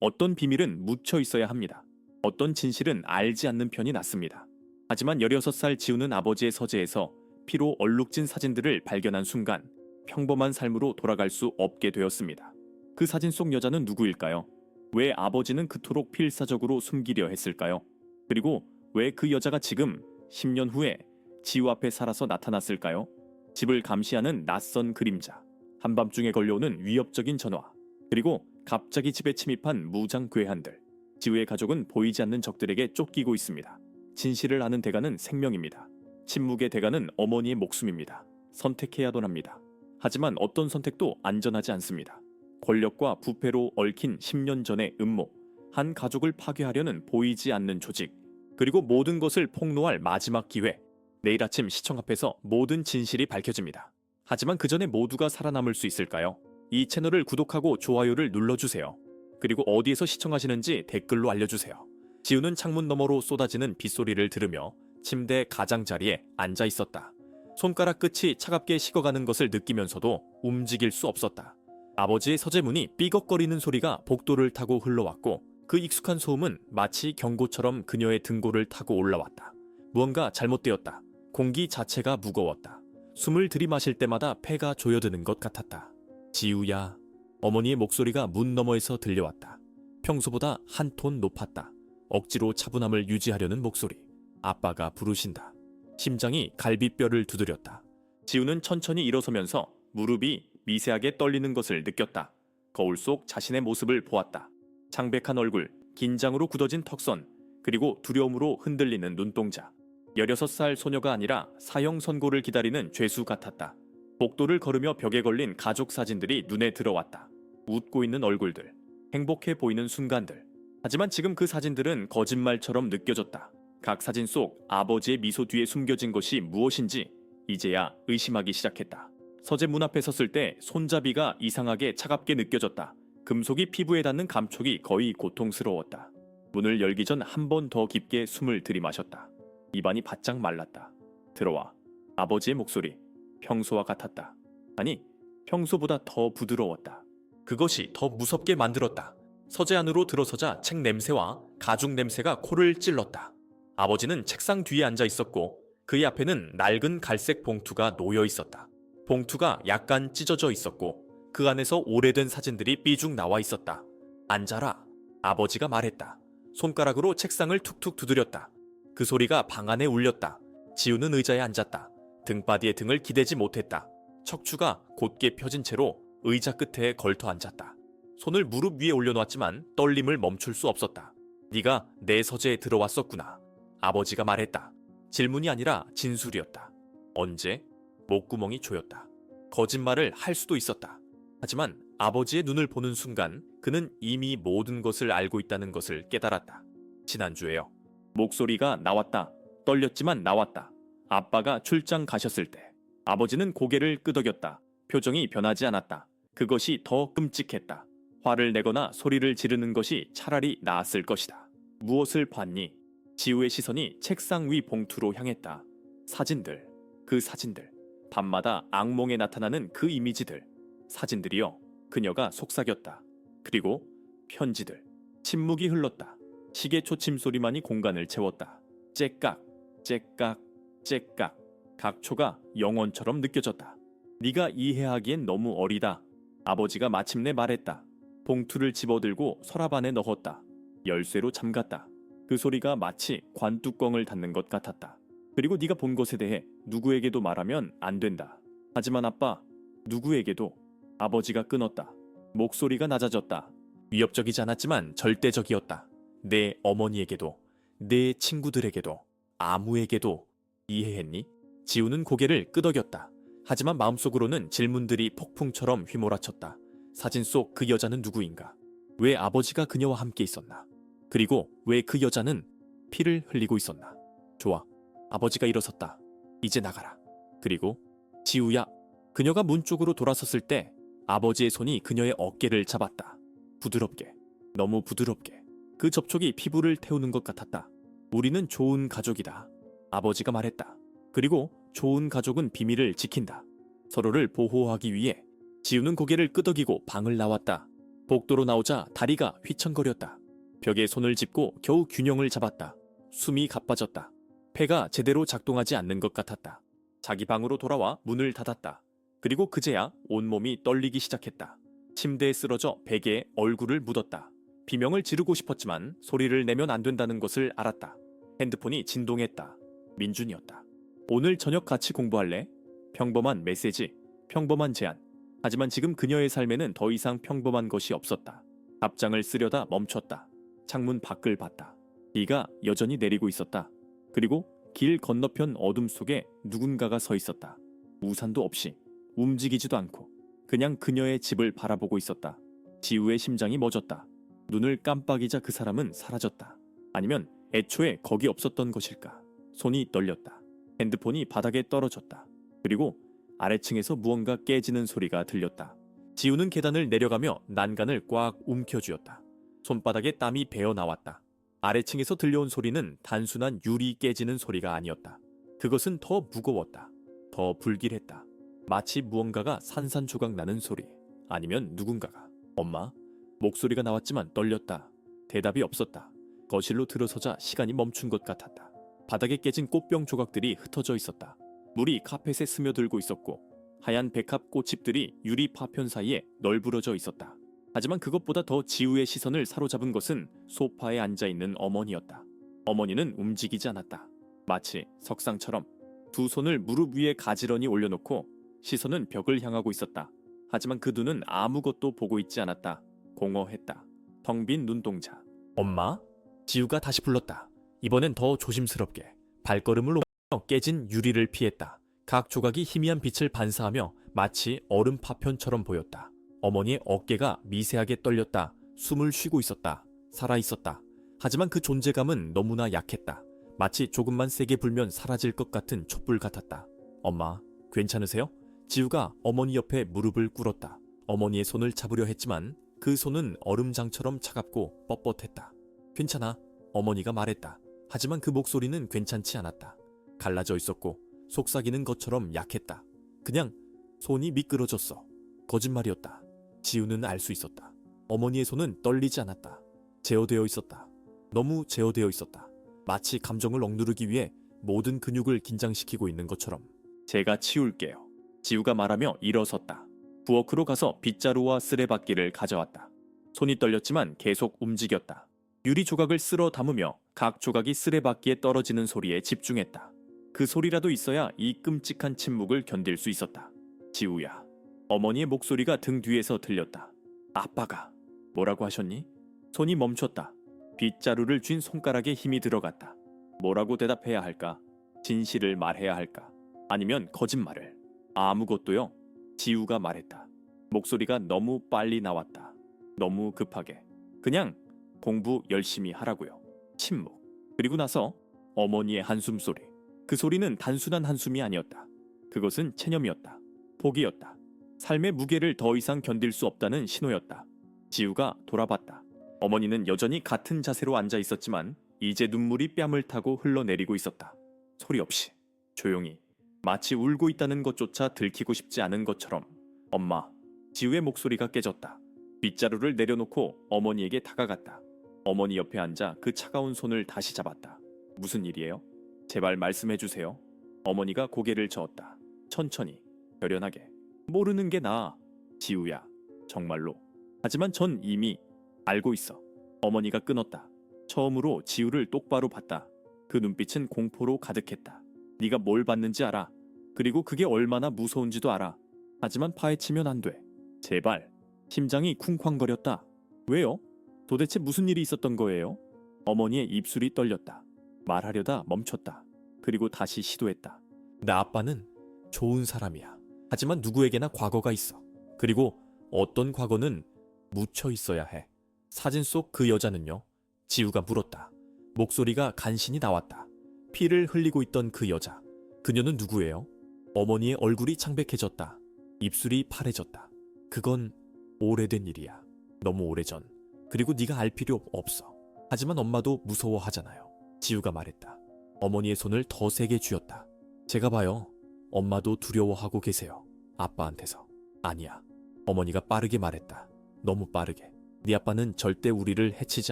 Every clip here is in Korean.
어떤 비밀은 묻혀 있어야 합니다. 어떤 진실은 알지 않는 편이 낫습니다. 하지만 16살 지우는 아버지의 서재에서 피로 얼룩진 사진들을 발견한 순간 평범한 삶으로 돌아갈 수 없게 되었습니다. 그 사진 속 여자는 누구일까요? 왜 아버지는 그토록 필사적으로 숨기려 했을까요? 그리고 왜 그 여자가 지금 10년 후에 지우 앞에 살아서 나타났을까요? 집을 감시하는 낯선 그림자, 한밤중에 걸려오는 위협적인 전화, 그리고 갑자기 집에 침입한 무장 괴한들. 지우의 가족은 보이지 않는 적들에게 쫓기고 있습니다. 진실을 아는 대가는 생명입니다. 침묵의 대가는 어머니의 목숨입니다. 선택해야만 합니다. 하지만 어떤 선택도 안전하지 않습니다. 권력과 부패로 얽힌 10년 전의 음모, 한 가족을 파괴하려는 보이지 않는 조직, 그리고 모든 것을 폭로할 마지막 기회. 내일 아침 시청 앞에서 모든 진실이 밝혀집니다. 하지만 그 전에 모두가 살아남을 수 있을까요? 이 채널을 구독하고 좋아요를 눌러주세요. 그리고 어디에서 시청하시는지 댓글로 알려주세요. 지우는 창문 너머로 쏟아지는 빗소리를 들으며 침대 가장자리에 앉아 있었다. 손가락 끝이 차갑게 식어가는 것을 느끼면서도 움직일 수 없었다. 아버지의 서재문이 삐걱거리는 소리가 복도를 타고 흘러왔고 그 익숙한 소음은 마치 경고처럼 그녀의 등골을 타고 올라왔다. 무언가 잘못되었다. 공기 자체가 무거웠다. 숨을 들이마실 때마다 폐가 조여드는 것 같았다. 지우야. 어머니의 목소리가 문 너머에서 들려왔다. 평소보다 한 톤 높았다. 억지로 차분함을 유지하려는 목소리. 아빠가 부르신다. 심장이 갈비뼈를 두드렸다. 지우는 천천히 일어서면서 무릎이 미세하게 떨리는 것을 느꼈다. 거울 속 자신의 모습을 보았다. 창백한 얼굴, 긴장으로 굳어진 턱선, 그리고 두려움으로 흔들리는 눈동자. 16살 소녀가 아니라 사형 선고를 기다리는 죄수 같았다. 복도를 걸으며 벽에 걸린 가족 사진들이 눈에 들어왔다. 웃고 있는 얼굴들, 행복해 보이는 순간들. 하지만 지금 그 사진들은 거짓말처럼 느껴졌다. 각 사진 속 아버지의 미소 뒤에 숨겨진 것이 무엇인지 이제야 의심하기 시작했다. 서재 문 앞에 섰을 때 손잡이가 이상하게 차갑게 느껴졌다. 금속이 피부에 닿는 감촉이 거의 고통스러웠다. 문을 열기 전 한 번 더 깊게 숨을 들이마셨다. 입안이 바짝 말랐다. 들어와. 아버지의 목소리. 평소와 같았다. 아니, 평소보다 더 부드러웠다. 그것이 더 무섭게 만들었다. 서재 안으로 들어서자 책 냄새와 가죽 냄새가 코를 찔렀다. 아버지는 책상 뒤에 앉아 있었고 그의 앞에는 낡은 갈색 봉투가 놓여 있었다. 봉투가 약간 찢어져 있었고 그 안에서 오래된 사진들이 삐죽 나와 있었다. 앉아라. 아버지가 말했다. 손가락으로 책상을 툭툭 두드렸다. 그 소리가 방 안에 울렸다. 지우는 의자에 앉았다. 등바디에 등을 기대지 못했다. 척추가 곧게 펴진 채로 의자 끝에 걸터 앉았다. 손을 무릎 위에 올려놓았지만 떨림을 멈출 수 없었다. 네가 내 서재에 들어왔었구나. 아버지가 말했다. 질문이 아니라 진술이었다. 언제? 목구멍이 조였다. 거짓말을 할 수도 있었다. 하지만 아버지의 눈을 보는 순간 그는 이미 모든 것을 알고 있다는 것을 깨달았다. 지난주에요. 목소리가 나왔다. 떨렸지만 나왔다. 아빠가 출장 가셨을 때. 아버지는 고개를 끄덕였다. 표정이 변하지 않았다. 그것이 더 끔찍했다. 화를 내거나 소리를 지르는 것이 차라리 나았을 것이다. 무엇을 봤니? 지우의 시선이 책상 위 봉투로 향했다. 사진들. 그 사진들. 밤마다 악몽에 나타나는 그 이미지들. 사진들이여. 그녀가 속삭였다. 그리고 편지들. 침묵이 흘렀다. 시계 초침 소리만이 공간을 채웠다. 째깍, 째깍, 째깍. 각 초가 영원처럼 느껴졌다. 네가 이해하기엔 너무 어리다. 아버지가 마침내 말했다. 봉투를 집어들고 서랍 안에 넣었다. 열쇠로 잠갔다. 그 소리가 마치 관뚜껑을 닫는 것 같았다. 그리고 네가 본 것에 대해 누구에게도 말하면 안 된다. 하지만 아빠, 누구에게도. 아버지가 끊었다. 목소리가 낮아졌다. 위협적이지 않았지만 절대적이었다. 내 어머니에게도, 내 친구들에게도, 아무에게도. 이해했니? 지우는 고개를 끄덕였다. 하지만 마음속으로는 질문들이 폭풍처럼 휘몰아쳤다. 사진 속 그 여자는 누구인가? 왜 아버지가 그녀와 함께 있었나? 그리고 왜 그 여자는 피를 흘리고 있었나? 좋아. 아버지가 일어섰다. 이제 나가라. 그리고 지우야. 그녀가 문 쪽으로 돌아섰을 때 아버지의 손이 그녀의 어깨를 잡았다. 부드럽게. 너무 부드럽게. 그 접촉이 피부를 태우는 것 같았다. 우리는 좋은 가족이다. 아버지가 말했다. 그리고 좋은 가족은 비밀을 지킨다. 서로를 보호하기 위해. 지우는 고개를 끄덕이고 방을 나왔다. 복도로 나오자 다리가 휘청거렸다. 벽에 손을 짚고 겨우 균형을 잡았다. 숨이 가빠졌다. 폐가 제대로 작동하지 않는 것 같았다. 자기 방으로 돌아와 문을 닫았다. 그리고 그제야 온몸이 떨리기 시작했다. 침대에 쓰러져 베개에 얼굴을 묻었다. 비명을 지르고 싶었지만 소리를 내면 안 된다는 것을 알았다. 핸드폰이 진동했다. 민준이었다. 오늘 저녁 같이 공부할래? 평범한 메시지, 평범한 제안. 하지만 지금 그녀의 삶에는 더 이상 평범한 것이 없었다. 답장을 쓰려다 멈췄다. 창문 밖을 봤다. 비가 여전히 내리고 있었다. 그리고 길 건너편 어둠 속에 누군가가 서 있었다. 우산도 없이, 움직이지도 않고 그냥 그녀의 집을 바라보고 있었다. 지우의 심장이 멎었다. 눈을 깜빡이자 그 사람은 사라졌다. 아니면 애초에 거기 없었던 것일까? 손이 떨렸다. 핸드폰이 바닥에 떨어졌다. 그리고 아래층에서 무언가 깨지는 소리가 들렸다. 지우는 계단을 내려가며 난간을 꽉 움켜쥐었다. 손바닥에 땀이 배어 나왔다. 아래층에서 들려온 소리는 단순한 유리 깨지는 소리가 아니었다. 그것은 더 무거웠다. 더 불길했다. 마치 무언가가 산산조각 나는 소리. 아니면 누군가가 엄마? 목소리가 나왔지만 떨렸다. 대답이 없었다. 거실로 들어서자 시간이 멈춘 것 같았다. 바닥에 깨진 꽃병 조각들이 흩어져 있었다. 물이 카펫에 스며들고 있었고 하얀 백합 꽃잎들이 유리 파편 사이에 널브러져 있었다. 하지만 그것보다 더 지우의 시선을 사로잡은 것은 소파에 앉아있는 어머니였다. 어머니는 움직이지 않았다. 마치 석상처럼 두 손을 무릎 위에 가지런히 올려놓고 시선은 벽을 향하고 있었다. 하지만 그 눈은 아무것도 보고 있지 않았다. 공허했다. 텅 빈 눈동자. 엄마? 지우가 다시 불렀다. 이번엔 더 조심스럽게. 발걸음을 옮겨 깨진 유리를 피했다. 각 조각이 희미한 빛을 반사하며 마치 얼음 파편처럼 보였다. 어머니의 어깨가 미세하게 떨렸다. 숨을 쉬고 있었다. 살아있었다. 하지만 그 존재감은 너무나 약했다. 마치 조금만 세게 불면 사라질 것 같은 촛불 같았다. 엄마, 괜찮으세요? 지우가 어머니 옆에 무릎을 꿇었다. 어머니의 손을 잡으려 했지만 그 손은 얼음장처럼 차갑고 뻣뻣했다. 괜찮아, 어머니가 말했다. 하지만 그 목소리는 괜찮지 않았다. 갈라져 있었고 속삭이는 것처럼 약했다. 그냥 손이 미끄러졌어. 거짓말이었다. 지우는 알 수 있었다. 어머니의 손은 떨리지 않았다. 제어되어 있었다. 너무 제어되어 있었다. 마치 감정을 억누르기 위해 모든 근육을 긴장시키고 있는 것처럼. 제가 치울게요. 지우가 말하며 일어섰다. 부엌으로 가서 빗자루와 쓰레받기를 가져왔다. 손이 떨렸지만 계속 움직였다. 유리 조각을 쓸어 담으며 각 조각이 쓰레받기에 떨어지는 소리에 집중했다. 그 소리라도 있어야 이 끔찍한 침묵을 견딜 수 있었다. 지우야. 어머니의 목소리가 등 뒤에서 들렸다. 아빠가 뭐라고 하셨니? 손이 멈췄다. 빗자루를 쥔 손가락에 힘이 들어갔다. 뭐라고 대답해야 할까? 진실을 말해야 할까? 아니면 거짓말을? 아무것도요. 지우가 말했다. 목소리가 너무 빨리 나왔다. 너무 급하게. 그냥 공부 열심히 하라고요. 침묵. 그리고 나서 어머니의 한숨 소리. 그 소리는 단순한 한숨이 아니었다. 그것은 체념이었다. 포기였다. 삶의 무게를 더 이상 견딜 수 없다는 신호였다. 지우가 돌아봤다. 어머니는 여전히 같은 자세로 앉아 있었지만 이제 눈물이 뺨을 타고 흘러내리고 있었다. 소리 없이, 조용히, 마치 울고 있다는 것조차 들키고 싶지 않은 것처럼. 엄마, 지우의 목소리가 깨졌다. 빗자루를 내려놓고 어머니에게 다가갔다. 어머니 옆에 앉아 그 차가운 손을 다시 잡았다. 무슨 일이에요? 제발 말씀해 주세요. 어머니가 고개를 저었다. 천천히, 결연하게. 모르는 게 나아. 지우야, 정말로. 하지만 전 이미 알고 있어. 어머니가 끊었다. 처음으로 지우를 똑바로 봤다. 그 눈빛은 공포로 가득했다. 네가 뭘 봤는지 알아. 그리고 그게 얼마나 무서운지도 알아. 하지만 파헤치면 안 돼. 제발. 심장이 쿵쾅거렸다. 왜요? 도대체 무슨 일이 있었던 거예요? 어머니의 입술이 떨렸다. 말하려다 멈췄다. 그리고 다시 시도했다. 나 아빠는 좋은 사람이야. 하지만 누구에게나 과거가 있어. 그리고 어떤 과거는 묻혀 있어야 해. 사진 속 그 여자는요? 지우가 물었다. 목소리가 간신히 나왔다. 피를 흘리고 있던 그 여자. 그녀는 누구예요? 어머니의 얼굴이 창백해졌다. 입술이 파래졌다. 그건 오래된 일이야. 너무 오래전. 그리고 네가 알 필요 없어. 하지만 엄마도 무서워하잖아요. 지우가 말했다. 어머니의 손을 더 세게 쥐었다. 제가 봐요. 엄마도 두려워하고 계세요. 아빠한테서. 아니야. 어머니가 빠르게 말했다. 너무 빠르게. 네 아빠는 절대 우리를 해치지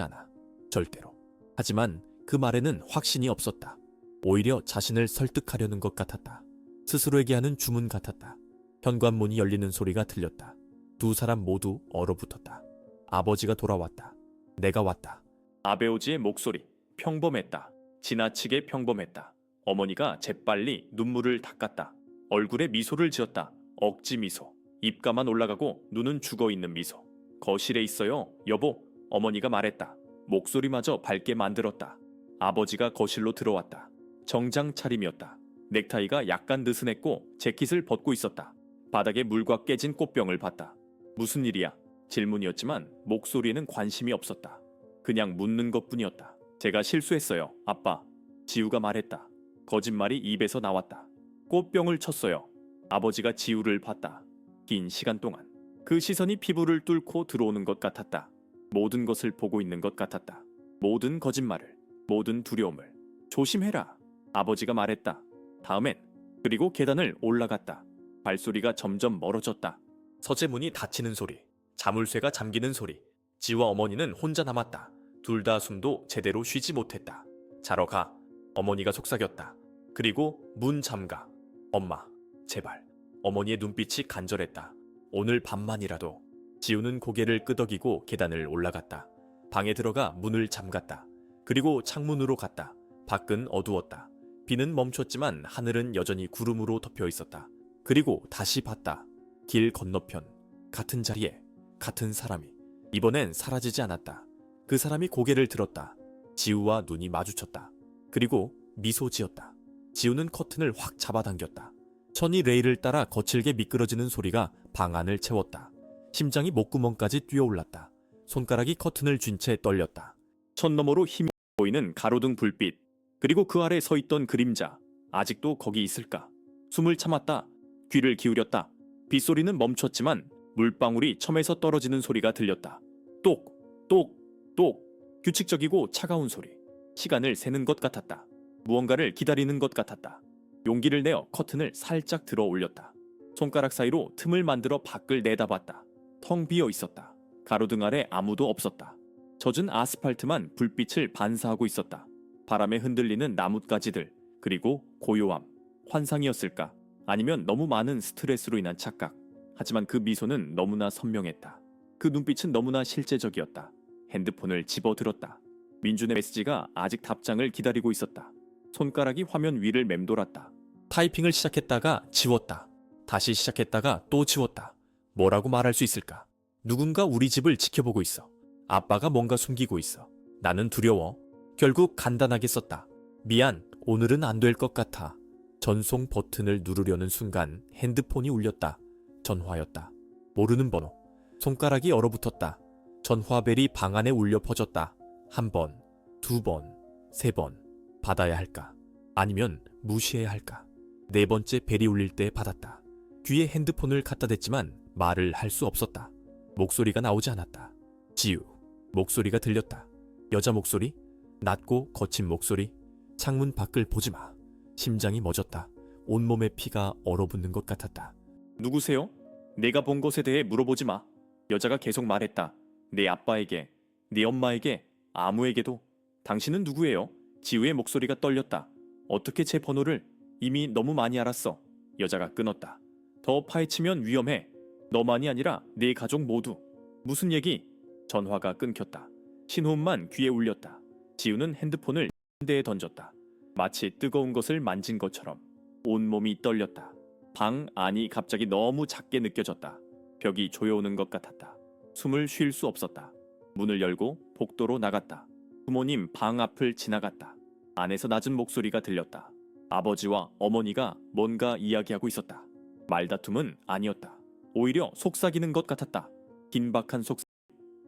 않아. 절대로. 하지만 그 말에는 확신이 없었다. 오히려 자신을 설득하려는 것 같았다. 스스로에게 하는 주문 같았다. 현관문이 열리는 소리가 들렸다. 두 사람 모두 얼어붙었다. 아버지가 돌아왔다. 내가 왔다. 아베오지의 목소리. 평범했다. 지나치게 평범했다. 어머니가 재빨리 눈물을 닦았다. 얼굴에 미소를 지었다. 억지 미소. 입가만 올라가고 눈은 죽어있는 미소. 거실에 있어요, 여보. 어머니가 말했다. 목소리마저 밝게 만들었다. 아버지가 거실로 들어왔다. 정장 차림이었다. 넥타이가 약간 느슨했고 재킷을 벗고 있었다. 바닥에 물과 깨진 꽃병을 봤다. 무슨 일이야? 질문이었지만 목소리에는 관심이 없었다. 그냥 묻는 것뿐이었다. 제가 실수했어요, 아빠. 지우가 말했다. 거짓말이 입에서 나왔다. 꽃병을 쳤어요. 아버지가 지우를 봤다. 긴 시간 동안. 그 시선이 피부를 뚫고 들어오는 것 같았다. 모든 것을 보고 있는 것 같았다. 모든 거짓말을, 모든 두려움을. 조심해라. 아버지가 말했다. 다음엔. 그리고 계단을 올라갔다. 발소리가 점점 멀어졌다. 서재문이 닫히는 소리, 자물쇠가 잠기는 소리. 지우와 어머니는 혼자 남았다. 둘 다 숨도 제대로 쉬지 못했다. 자러 가. 어머니가 속삭였다. 그리고 문 잠가. 엄마, 제발. 어머니의 눈빛이 간절했다. 오늘 밤만이라도. 지우는 고개를 끄덕이고 계단을 올라갔다. 방에 들어가 문을 잠갔다. 그리고 창문으로 갔다. 밖은 어두웠다. 비는 멈췄지만 하늘은 여전히 구름으로 덮여 있었다. 그리고 다시 봤다. 길 건너편. 같은 자리에 같은 사람이. 이번엔 사라지지 않았다. 그 사람이 고개를 들었다. 지우와 눈이 마주쳤다. 그리고 미소 지었다. 지우는 커튼을 확 잡아당겼다. 천이 레일을 따라 거칠게 미끄러지는 소리가 방 안을 채웠다. 심장이 목구멍까지 뛰어올랐다. 손가락이 커튼을 쥔 채 떨렸다. 천 너머로 힘이 보이는 가로등 불빛. 그리고 그 아래 서 있던 그림자. 아직도 거기 있을까? 숨을 참았다. 귀를 기울였다. 빗소리는 멈췄지만 물방울이 첨에서 떨어지는 소리가 들렸다. 똑, 똑, 똑. 규칙적이고 차가운 소리. 시간을 세는 것 같았다. 무언가를 기다리는 것 같았다. 용기를 내어 커튼을 살짝 들어 올렸다. 손가락 사이로 틈을 만들어 밖을 내다봤다. 텅 비어 있었다. 가로등 아래 아무도 없었다. 젖은 아스팔트만 불빛을 반사하고 있었다. 바람에 흔들리는 나뭇가지들, 그리고 고요함. 환상이었을까? 아니면 너무 많은 스트레스로 인한 착각. 하지만 그 미소는 너무나 선명했다. 그 눈빛은 너무나 실제적이었다. 핸드폰을 집어들었다. 민준의 메시지가 아직 답장을 기다리고 있었다. 손가락이 화면 위를 맴돌았다. 타이핑을 시작했다가 지웠다. 다시 시작했다가 또 지웠다. 뭐라고 말할 수 있을까? 누군가 우리 집을 지켜보고 있어. 아빠가 뭔가 숨기고 있어. 나는 두려워. 결국 간단하게 썼다. 미안, 오늘은 안 될 것 같아. 전송 버튼을 누르려는 순간 핸드폰이 울렸다. 전화였다. 모르는 번호. 손가락이 얼어붙었다. 전화벨이 방 안에 울려 퍼졌다. 한 번, 두 번, 세 번. 받아야 할까? 아니면 무시해야 할까? 네 번째 벨이 울릴 때 받았다. 귀에 핸드폰을 갖다 댔지만 말을 할 수 없었다. 목소리가 나오지 않았다. 지우. 목소리가 들렸다. 여자 목소리? 낮고 거친 목소리? 창문 밖을 보지 마. 심장이 멎었다. 온몸에 피가 얼어붙는 것 같았다. 누구세요? 내가 본 것에 대해 물어보지 마. 여자가 계속 말했다. 내 아빠에게, 네 엄마에게, 아무에게도. 당신은 누구예요? 지우의 목소리가 떨렸다. 어떻게 제 번호를? 이미 너무 많이 알았어. 여자가 끊었다. 더 파헤치면 위험해. 너만이 아니라 네 가족 모두. 무슨 얘기? 전화가 끊겼다. 신호음만 귀에 울렸다. 지우는 핸드폰을 침대에 던졌다. 마치 뜨거운 것을 만진 것처럼 온몸이 떨렸다. 방 안이 갑자기 너무 작게 느껴졌다. 벽이 조여오는 것 같았다. 숨을 쉴 수 없었다. 문을 열고 복도로 나갔다. 부모님 방 앞을 지나갔다. 안에서 낮은 목소리가 들렸다. 아버지와 어머니가 뭔가 이야기하고 있었다. 말다툼은 아니었다. 오히려 속삭이는 것 같았다. 긴박한 속삭임,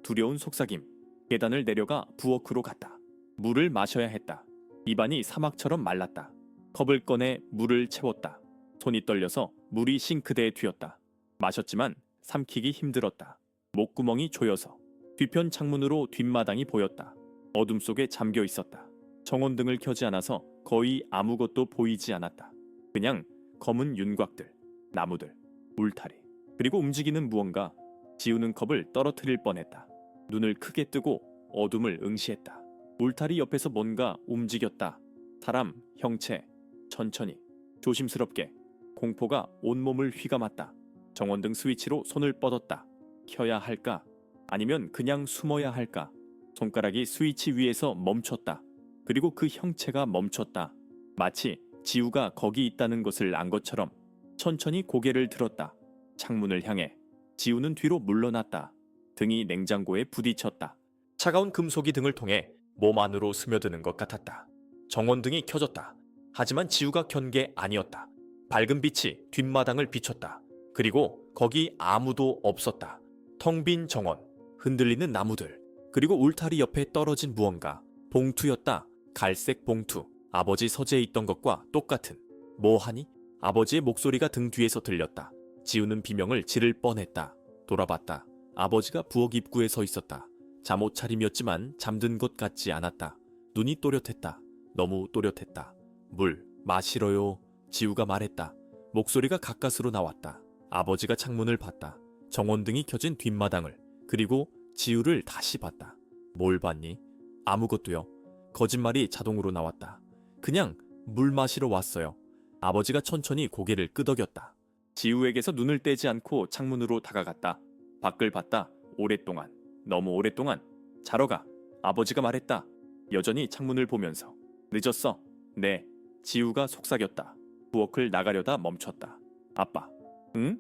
두려운 속삭임. 계단을 내려가 부엌으로 갔다. 물을 마셔야 했다. 입안이 사막처럼 말랐다. 컵을 꺼내 물을 채웠다. 손이 떨려서 물이 싱크대에 튀었다. 마셨지만 삼키기 힘들었다. 목구멍이 조여서. 뒤편 창문으로 뒷마당이 보였다. 어둠 속에 잠겨 있었다. 정원등을 켜지 않아서 거의 아무것도 보이지 않았다. 그냥 검은 윤곽들, 나무들, 울타리, 그리고 움직이는 무언가. 지우는 컵을 떨어뜨릴 뻔했다. 눈을 크게 뜨고 어둠을 응시했다. 울타리 옆에서 뭔가 움직였다. 사람, 형체, 천천히, 조심스럽게. 공포가 온몸을 휘감았다. 정원등 스위치로 손을 뻗었다. 켜야 할까? 아니면 그냥 숨어야 할까? 손가락이 스위치 위에서 멈췄다. 그리고 그 형체가 멈췄다. 마치 지우가 거기 있다는 것을 안 것처럼 천천히 고개를 들었다. 창문을 향해. 지우는 뒤로 물러났다. 등이 냉장고에 부딪혔다. 차가운 금속이 등을 통해 몸 안으로 스며드는 것 같았다. 정원등이 켜졌다. 하지만 지우가 켠 게 아니었다. 밝은 빛이 뒷마당을 비췄다. 그리고 거기 아무도 없었다. 텅 빈 정원, 흔들리는 나무들, 그리고 울타리 옆에 떨어진 무언가. 봉투였다. 갈색 봉투. 아버지 서재에 있던 것과 똑같은. 뭐하니? 아버지의 목소리가 등 뒤에서 들렸다. 지우는 비명을 지를 뻔했다. 돌아봤다. 아버지가 부엌 입구에 서 있었다. 잠옷 차림이었지만 잠든 것 같지 않았다. 눈이 또렷했다. 너무 또렷했다. 물 마시러요. 지우가 말했다. 목소리가 가까스로 나왔다. 아버지가 창문을 봤다. 정원등이 켜진 뒷마당을. 그리고 지우를 다시 봤다. 뭘 봤니? 아무것도요. 거짓말이 자동으로 나왔다. 그냥 물 마시러 왔어요. 아버지가 천천히 고개를 끄덕였다. 지우에게서 눈을 떼지 않고 창문으로 다가갔다. 밖을 봤다. 오랫동안. 너무 오랫동안. 자러 가. 아버지가 말했다. 여전히 창문을 보면서. 늦었어. 네. 지우가 속삭였다. 부엌을 나가려다 멈췄다. 아빠. 응?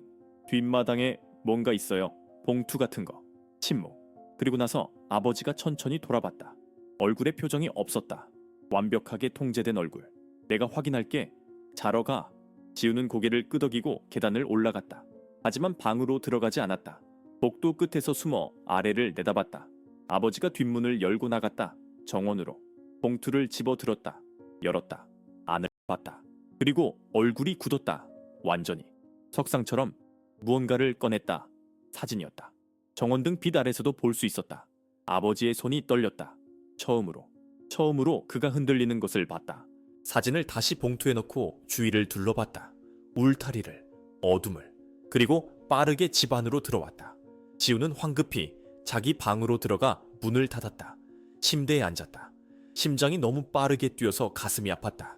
뒷마당에 뭔가 있어요. 봉투 같은 거. 침묵. 그리고 나서 아버지가 천천히 돌아봤다. 얼굴에 표정이 없었다. 완벽하게 통제된 얼굴. 내가 확인할게. 자러 가. 지우는 고개를 끄덕이고 계단을 올라갔다. 하지만 방으로 들어가지 않았다. 복도 끝에서 숨어 아래를 내다봤다. 아버지가 뒷문을 열고 나갔다. 정원으로. 봉투를 집어들었다. 열었다. 안을 봤다. 그리고 얼굴이 굳었다. 완전히. 석상처럼 무언가를 꺼냈다. 사진이었다. 정원등 빛 아래서도 볼 수 있었다. 아버지의 손이 떨렸다. 처음으로 그가 흔들리는 것을 봤다. 사진을 다시 봉투에 넣고 주위를 둘러봤다. 울타리를, 어둠을, 그리고 빠르게 집 안으로 들어왔다. 지우는 황급히 자기 방으로 들어가 문을 닫았다. 침대에 앉았다. 심장이 너무 빠르게 뛰어서 가슴이 아팠다.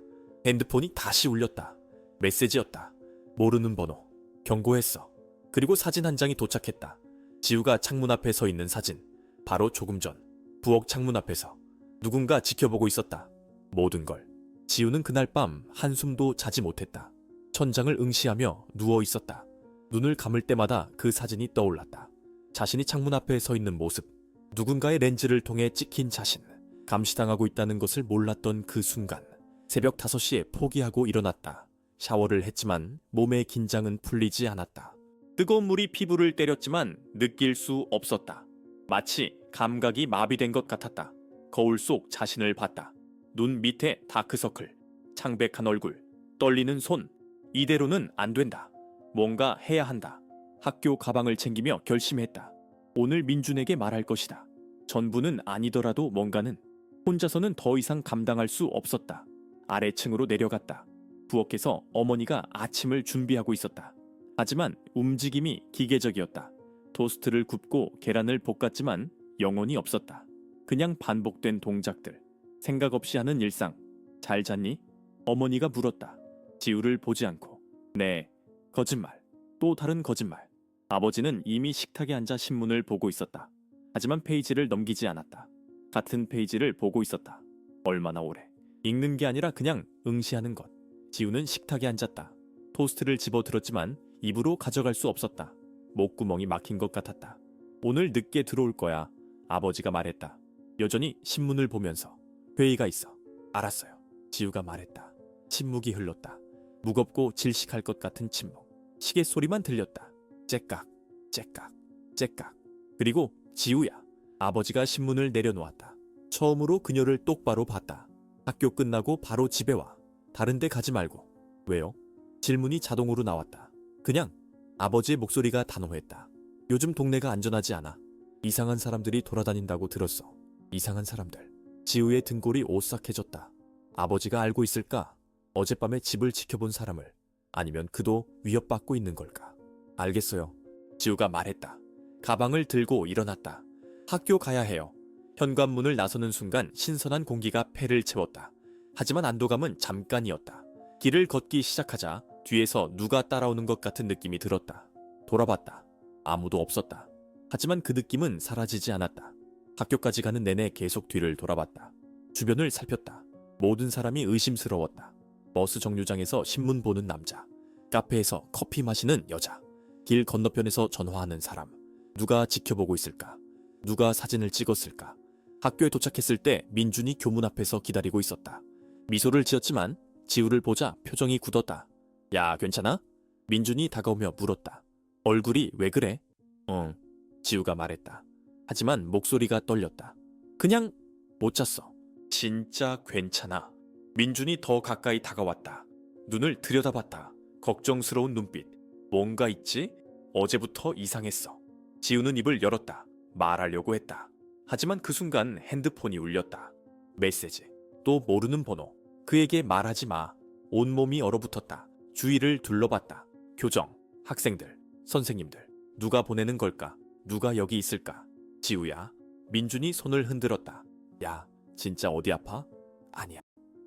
핸드폰이 다시 울렸다. 메시지였다. 모르는 번호. 경고했어. 그리고 사진 한 장이 도착했다. 지우가 창문 앞에 서 있는 사진. 바로 조금 전 부엌 창문 앞에서 누군가 지켜보고 있었다. 모든 걸. 지우는 그날 밤 한숨도 자지 못했다. 천장을 응시하며 누워 있었다. 눈을 감을 때마다 그 사진이 떠올랐다. 자신이 창문 앞에 서 있는 모습. 누군가의 렌즈를 통해 찍힌 자신. 감시당하고 있다는 것을 몰랐던 그 순간. 새벽 5시에 포기하고 일어났다. 샤워를 했지만 몸의 긴장은 풀리지 않았다. 뜨거운 물이 피부를 때렸지만 느낄 수 없었다. 마치 감각이 마비된 것 같았다. 거울 속 자신을 봤다. 눈 밑에 다크서클, 창백한 얼굴, 떨리는 손. 이대로는 안 된다. 뭔가 해야 한다. 학교 가방을 챙기며 결심했다. 오늘 민준에게 말할 것이다. 전부는 아니더라도 뭔가는. 혼자서는 더 이상 감당할 수 없었다. 아래층으로 내려갔다. 부엌에서 어머니가 아침을 준비하고 있었다. 하지만 움직임이 기계적이었다. 토스트를 굽고 계란을 볶았지만 영혼이 없었다. 그냥 반복된 동작들. 생각 없이 하는 일상. 잘 잤니? 어머니가 물었다. 지우를 보지 않고. 네. 거짓말. 또 다른 거짓말. 아버지는 이미 식탁에 앉아 신문을 보고 있었다. 하지만 페이지를 넘기지 않았다. 같은 페이지를 보고 있었다. 얼마나 오래. 읽는 게 아니라 그냥 응시하는 것. 지우는 식탁에 앉았다. 토스트를 집어들었지만 입으로 가져갈 수 없었다. 목구멍이 막힌 것 같았다. 오늘 늦게 들어올 거야. 아버지가 말했다. 여전히 신문을 보면서. 회의가 있어. 알았어요. 지우가 말했다. 침묵이 흘렀다. 무겁고 질식할 것 같은 침묵. 시계 소리만 들렸다. 째깍, 째깍, 째깍. 그리고 지우야. 아버지가 신문을 내려놓았다. 처음으로 그녀를 똑바로 봤다. 학교 끝나고 바로 집에 와. 다른 데 가지 말고. 왜요? 질문이 자동으로 나왔다. 그냥. 아버지의 목소리가 단호했다. 요즘 동네가 안전하지 않아. 이상한 사람들이 돌아다닌다고 들었어. 이상한 사람들. 지우의 등골이 오싹해졌다. 아버지가 알고 있을까? 어젯밤에 집을 지켜본 사람을. 아니면 그도 위협받고 있는 걸까? 알겠어요. 지우가 말했다. 가방을 들고 일어났다. 학교 가야 해요. 현관문을 나서는 순간 신선한 공기가 폐를 채웠다. 하지만 안도감은 잠깐이었다. 길을 걷기 시작하자 뒤에서 누가 따라오는 것 같은 느낌이 들었다. 돌아봤다. 아무도 없었다. 하지만 그 느낌은 사라지지 않았다. 학교까지 가는 내내 계속 뒤를 돌아봤다. 주변을 살폈다. 모든 사람이 의심스러웠다. 버스 정류장에서 신문 보는 남자, 카페에서 커피 마시는 여자, 길 건너편에서 전화하는 사람. 누가 지켜보고 있을까? 누가 사진을 찍었을까? 학교에 도착했을 때 민준이 교문 앞에서 기다리고 있었다. 미소를 지었지만 지우를 보자 표정이 굳었다. 야, 괜찮아? 민준이 다가오며 물었다. 얼굴이 왜 그래? 응, 지우가 말했다. 하지만 목소리가 떨렸다. 그냥 못 잤어. 진짜 괜찮아. 민준이 더 가까이 다가왔다. 눈을 들여다봤다. 걱정스러운 눈빛. 뭔가 있지? 어제부터 이상했어. 지우는 입을 열었다. 말하려고 했다. 하지만 그 순간 핸드폰이 울렸다. 메시지. 또 모르는 번호. 그에게 말하지 마. 온몸이 얼어붙었다. 주위를 둘러봤다. 교정, 학생들, 선생님들. 누가 보내는 걸까? 누가 여기 있을까? 지우야. 민준이 손을 흔들었다. 야, 진짜 어디 아파? 아니야.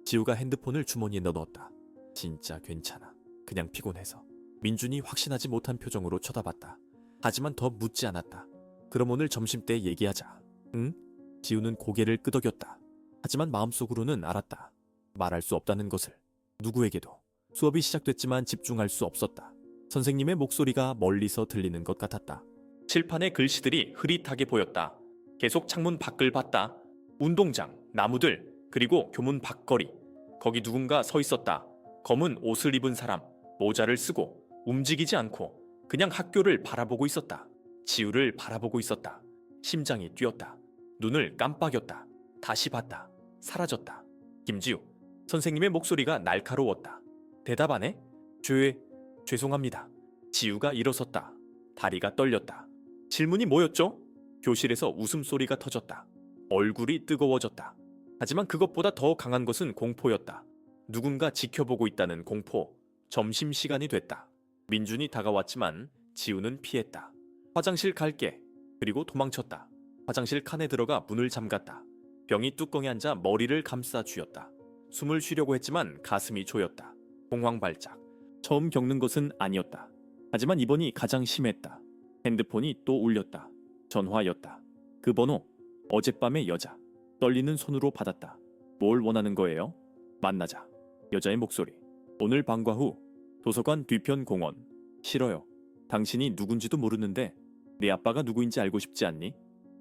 지우가 핸드폰을 주머니에 넣어놓았다. 진짜 괜찮아. 그냥 피곤해서. 민준이 확신하지 못한 표정으로 쳐다봤다. 하지만 더 묻지 않았다. 그럼 오늘 점심때 얘기하자. 응? 지우는 고개를 끄덕였다. 하지만 마음속으로는 알았다. 말할 수 없다는 것을. 누구에게도. 수업이 시작됐지만 집중할 수 없었다. 선생님의 목소리가 멀리서 들리는 것 같았다. 칠판의 글씨들이 흐릿하게 보였다. 계속 창문 밖을 봤다. 운동장, 나무들, 그리고 교문 밖거리. 거기 누군가 서 있었다. 검은 옷을 입은 사람, 모자를 쓰고 움직이지 않고 그냥 학교를 바라보고 있었다. 지우를 바라보고 있었다. 심장이 뛰었다. 눈을 깜빡였다. 다시 봤다. 사라졌다. 김지우. 선생님의 목소리가 날카로웠다. 대답 안 해? 죄송합니다. 지우가 일어섰다. 다리가 떨렸다. 질문이 뭐였죠? 교실에서 웃음소리가 터졌다. 얼굴이 뜨거워졌다. 하지만 그것보다 더 강한 것은 공포였다. 누군가 지켜보고 있다는 공포. 점심시간이 됐다. 민준이 다가왔지만 지우는 피했다. 화장실 갈게. 그리고 도망쳤다. 화장실 칸에 들어가 문을 잠갔다. 병이 뚜껑에 앉아 머리를 감싸 쥐었다. 숨을 쉬려고 했지만 가슴이 조였다. 공황 발작. 처음 겪는 것은 아니었다. 하지만 이번이 가장 심했다. 핸드폰이 또 울렸다. 전화였다. 그 번호. 어젯밤의 여자. 떨리는 손으로 받았다. 뭘 원하는 거예요? 만나자. 여자의 목소리. 오늘 방과 후 도서관 뒤편 공원. 싫어요. 당신이 누군지도 모르는데 네 아빠가 누구인지 알고 싶지 않니?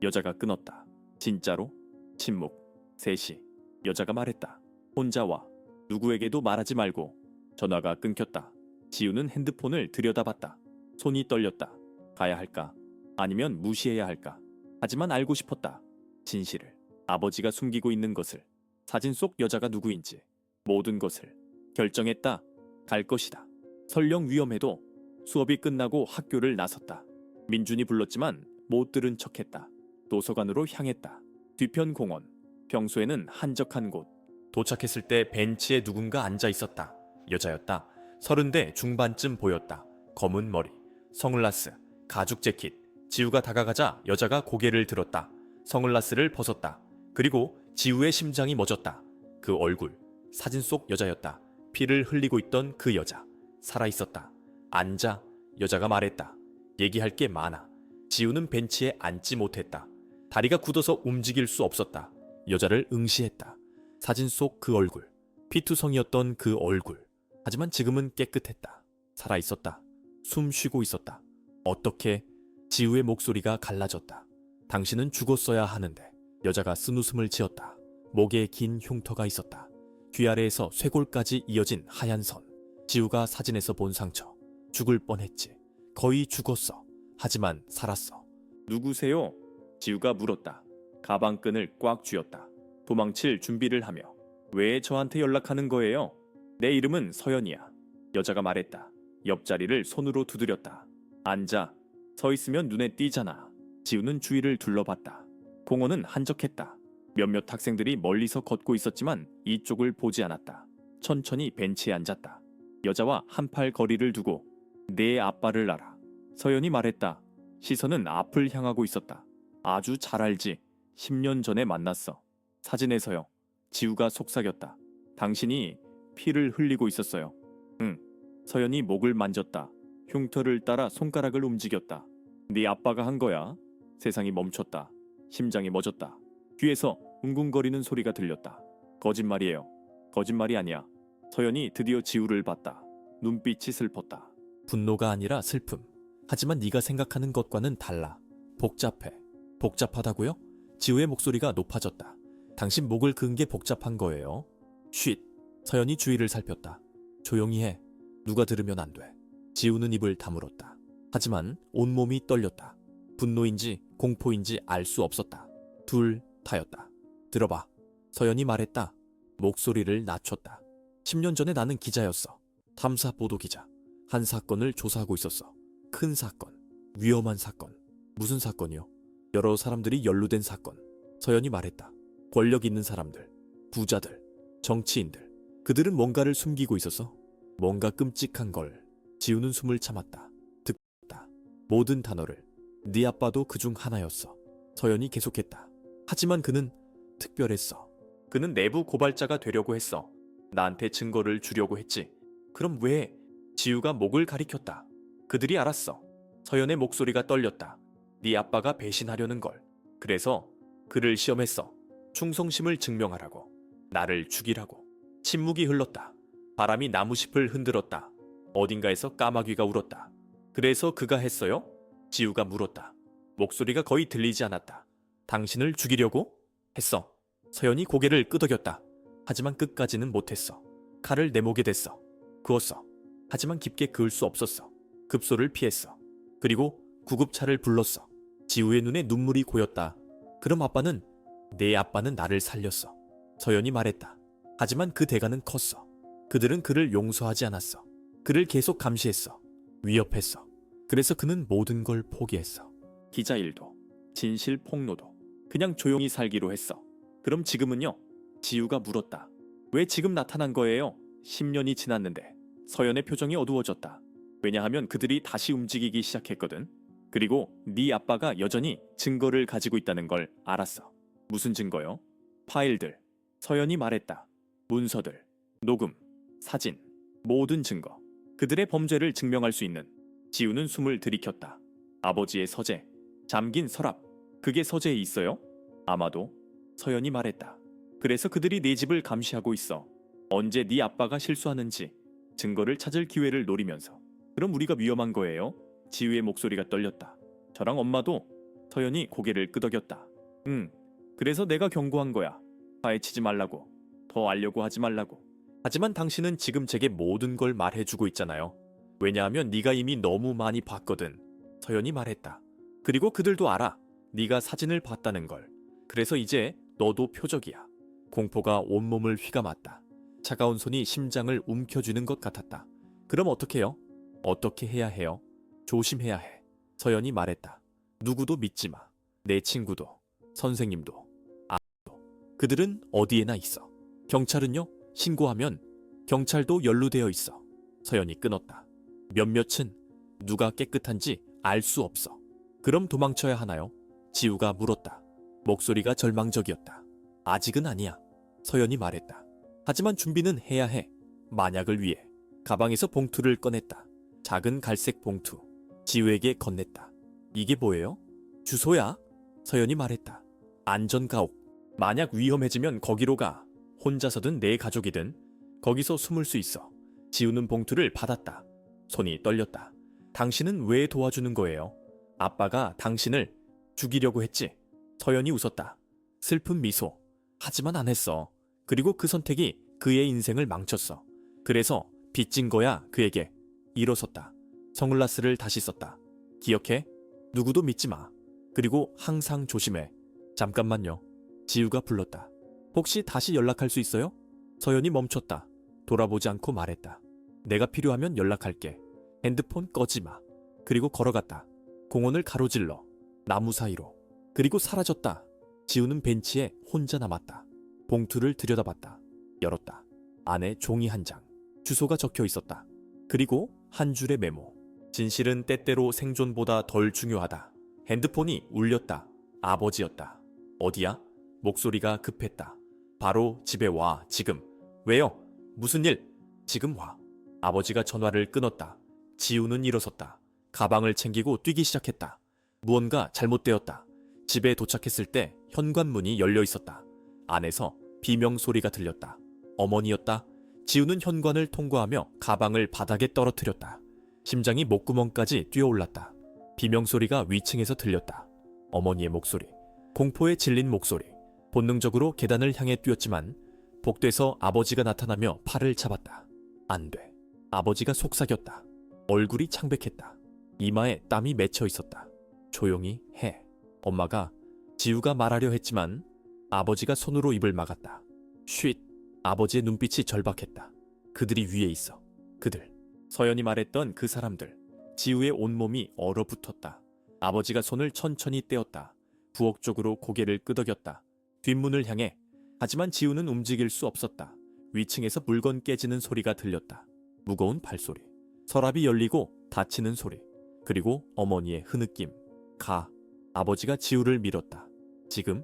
여자가 끊었다. 진짜로? 침묵. 3시. 여자가 말했다. 혼자 와. 누구에게도 말하지 말고. 전화가 끊겼다. 지우는 핸드폰을 들여다봤다. 손이 떨렸다. 가야 할까? 아니면 무시해야 할까? 하지만 알고 싶었다. 진실을. 아버지가 숨기고 있는 것을. 사진 속 여자가 누구인지. 모든 것을. 결정했다. 갈 것이다. 설령 위험해도. 수업이 끝나고 학교를 나섰다. 민준이 불렀지만 못 들은 척했다. 도서관으로 향했다. 뒤편 공원. 평소에는 한적한 곳. 도착했을 때 벤치에 누군가 앉아 있었다. 여자였다. 30대 중반쯤 보였다. 검은 머리, 선글라스, 가죽 재킷. 지우가 다가가자 여자가 고개를 들었다. 선글라스를 벗었다. 그리고 지우의 심장이 멎었다. 그 얼굴, 사진 속 여자였다. 피를 흘리고 있던 그 여자. 살아있었다. 앉아. 여자가 말했다. 얘기할 게 많아. 지우는 벤치에 앉지 못했다. 다리가 굳어서 움직일 수 없었다. 여자를 응시했다. 사진 속 그 얼굴. 피투성이었던 그 얼굴. 하지만 지금은 깨끗했다. 살아있었다. 숨 쉬고 있었다. 어떻게? 지우의 목소리가 갈라졌다. 당신은 죽었어야 하는데. 여자가 쓴웃음을 지었다. 목에 긴 흉터가 있었다. 귀 아래에서 쇄골까지 이어진 하얀 선. 지우가 사진에서 본 상처. 죽을 뻔했지. 거의 죽었어. 하지만 살았어. 누구세요? 지우가 물었다. 가방끈을 꽉 쥐었다. 도망칠 준비를 하며. 왜 저한테 연락하는 거예요? 내 이름은 서연이야. 여자가 말했다. 옆자리를 손으로 두드렸다. 앉아. 서 있으면 눈에 띄잖아. 지우는 주위를 둘러봤다. 공원은 한적했다. 몇몇 학생들이 멀리서 걷고 있었지만 이쪽을 보지 않았다. 천천히 벤치에 앉았다. 여자와 한 팔 거리를 두고 내 아빠를 알아. 서연이 말했다. 시선은 앞을 향하고 있었다. 아주 잘 알지. 10년 전에 만났어. 사진에서요. 지우가 속삭였다. 당신이 피를 흘리고 있었어요. 응. 서연이 목을 만졌다. 흉터를 따라 손가락을 움직였다. 네 아빠가 한 거야. 세상이 멈췄다. 심장이 멎었다. 귀에서 웅궁거리는 소리가 들렸다. 거짓말이에요. 거짓말이 아니야. 서연이 드디어 지우를 봤다. 눈빛이 슬펐다. 분노가 아니라 슬픔. 하지만 네가 생각하는 것과는 달라. 복잡해. 복잡하다고요? 지우의 목소리가 높아졌다. 당신 목을 그은 게 복잡한 거예요. 쉿. 서연이 주위를 살폈다. 조용히 해. 누가 들으면 안 돼. 지우는 입을 다물었다. 하지만 온몸이 떨렸다. 분노인지 공포인지 알 수 없었다. 둘 다였다. 들어봐. 서연이 말했다. 목소리를 낮췄다. 10년 전에 나는 기자였어. 탐사 보도 기자. 한 사건을 조사하고 있었어. 큰 사건. 위험한 사건. 무슨 사건이요? 여러 사람들이 연루된 사건. 서연이 말했다. 권력 있는 사람들. 부자들. 정치인들. 그들은 뭔가를 숨기고 있었어. 뭔가 끔찍한 걸. 지우는 숨을 참았다. 듣다. 모든 단어를. 네 아빠도 그중 하나였어. 서연이 계속했다. 하지만 그는 특별했어. 그는 내부 고발자가 되려고 했어. 나한테 증거를 주려고 했지. 그럼 왜? 지우가 목을 가리켰다. 그들이 알았어. 서연의 목소리가 떨렸다. 네 아빠가 배신하려는 걸. 그래서 그를 시험했어. 충성심을 증명하라고. 나를 죽이라고. 침묵이 흘렀다. 바람이 나무잎을 흔들었다. 어딘가에서 까마귀가 울었다. 그래서 그가 했어요? 지우가 물었다. 목소리가 거의 들리지 않았다. 당신을 죽이려고? 했어. 서연이 고개를 끄덕였다. 하지만 끝까지는 못했어. 칼을 내 목에 댔어. 그었어. 하지만 깊게 그을 수 없었어. 급소를 피했어. 그리고 구급차를 불렀어. 지우의 눈에 눈물이 고였다. 그럼 아빠는? 내 아빠는 나를 살렸어. 서연이 말했다. 하지만 그 대가는 컸어. 그들은 그를 용서하지 않았어. 그를 계속 감시했어. 위협했어. 그래서 그는 모든 걸 포기했어. 기자 일도, 진실 폭로도, 그냥 조용히 살기로 했어. 그럼 지금은요? 지우가 물었다. 왜 지금 나타난 거예요? 10년이 지났는데. 서연의 표정이 어두워졌다. 왜냐하면 그들이 다시 움직이기 시작했거든. 그리고 네 아빠가 여전히 증거를 가지고 있다는 걸 알았어. 무슨 증거요? 파일들. 서연이 말했다. 문서들, 녹음, 사진, 모든 증거. 그들의 범죄를 증명할 수 있는. 지우는 숨을 들이켰다. 아버지의 서재, 잠긴 서랍. 그게 서재에 있어요? 아마도. 서연이 말했다. 그래서 그들이 네 집을 감시하고 있어. 언제 네 아빠가 실수하는지 증거를 찾을 기회를 노리면서. 그럼 우리가 위험한 거예요? 지우의 목소리가 떨렸다. 저랑 엄마도. 서연이 고개를 끄덕였다. 응. 그래서 내가 경고한 거야. 파헤치지 말라고. 더 알려고 하지 말라고. 하지만 당신은 지금 제게 모든 걸 말해주고 있잖아요. 왜냐하면 네가 이미 너무 많이 봤거든. 서연이 말했다. 그리고 그들도 알아. 네가 사진을 봤다는 걸. 그래서 이제 너도 표적이야. 공포가 온몸을 휘감았다. 차가운 손이 심장을 움켜쥐는 것 같았다. 그럼 어떻게 해요? 어떻게 해야 해요? 조심해야 해. 서연이 말했다. 누구도 믿지 마. 내 친구도, 선생님도, 아무도. 그들은 어디에나 있어. 경찰은요? 신고하면 경찰도 연루되어 있어. 서연이 끊었다. 몇몇은 누가 깨끗한지 알 수 없어. 그럼 도망쳐야 하나요? 지우가 물었다. 목소리가 절망적이었다. 아직은 아니야. 서연이 말했다. 하지만 준비는 해야 해. 만약을 위해. 가방에서 봉투를 꺼냈다. 작은 갈색 봉투. 지우에게 건넸다. 이게 뭐예요? 주소야. 서연이 말했다. 안전가옥. 만약 위험해지면 거기로 가. 혼자서든 내 가족이든 거기서 숨을 수 있어. 지우는 봉투를 받았다. 손이 떨렸다. 당신은 왜 도와주는 거예요? 아빠가 당신을 죽이려고 했지. 서연이 웃었다. 슬픈 미소. 하지만 안 했어. 그리고 그 선택이 그의 인생을 망쳤어. 그래서 빚진 거야 그에게. 일어섰다. 선글라스를 다시 썼다. 기억해? 누구도 믿지 마. 그리고 항상 조심해. 잠깐만요. 지우가 불렀다. 혹시 다시 연락할 수 있어요? 서연이 멈췄다. 돌아보지 않고 말했다. 내가 필요하면 연락할게. 핸드폰 꺼지 마. 그리고 걸어갔다. 공원을 가로질러. 나무 사이로. 그리고 사라졌다. 지우는 벤치에 혼자 남았다. 봉투를 들여다봤다. 열었다. 안에 종이 한 장. 주소가 적혀 있었다. 그리고 한 줄의 메모. 진실은 때때로 생존보다 덜 중요하다. 핸드폰이 울렸다. 아버지였다. 어디야? 목소리가 급했다. 바로 집에 와, 지금. 왜요? 무슨 일? 지금 와. 아버지가 전화를 끊었다. 지우는 일어섰다. 가방을 챙기고 뛰기 시작했다. 무언가 잘못되었다. 집에 도착했을 때 현관문이 열려 있었다. 안에서 비명 소리가 들렸다. 어머니였다. 지우는 현관을 통과하며 가방을 바닥에 떨어뜨렸다. 심장이 목구멍까지 뛰어올랐다. 비명 소리가 위층에서 들렸다. 어머니의 목소리. 공포에 질린 목소리. 본능적으로 계단을 향해 뛰었지만 복도에서 아버지가 나타나며 팔을 잡았다. 안 돼. 아버지가 속삭였다. 얼굴이 창백했다. 이마에 땀이 맺혀 있었다. 조용히 해. 엄마가 지우가 말하려 했지만 아버지가 손으로 입을 막았다. 쉿. 아버지의 눈빛이 절박했다. 그들이 위에 있어. 그들. 서연이 말했던 그 사람들. 지우의 온몸이 얼어붙었다. 아버지가 손을 천천히 떼었다. 부엌 쪽으로 고개를 끄덕였다. 뒷문을 향해. 하지만 지우는 움직일 수 없었다. 위층에서 물건 깨지는 소리가 들렸다. 무거운 발소리. 서랍이 열리고 닫히는 소리. 그리고 어머니의 흐느낌. 가. 아버지가 지우를 밀었다. 지금?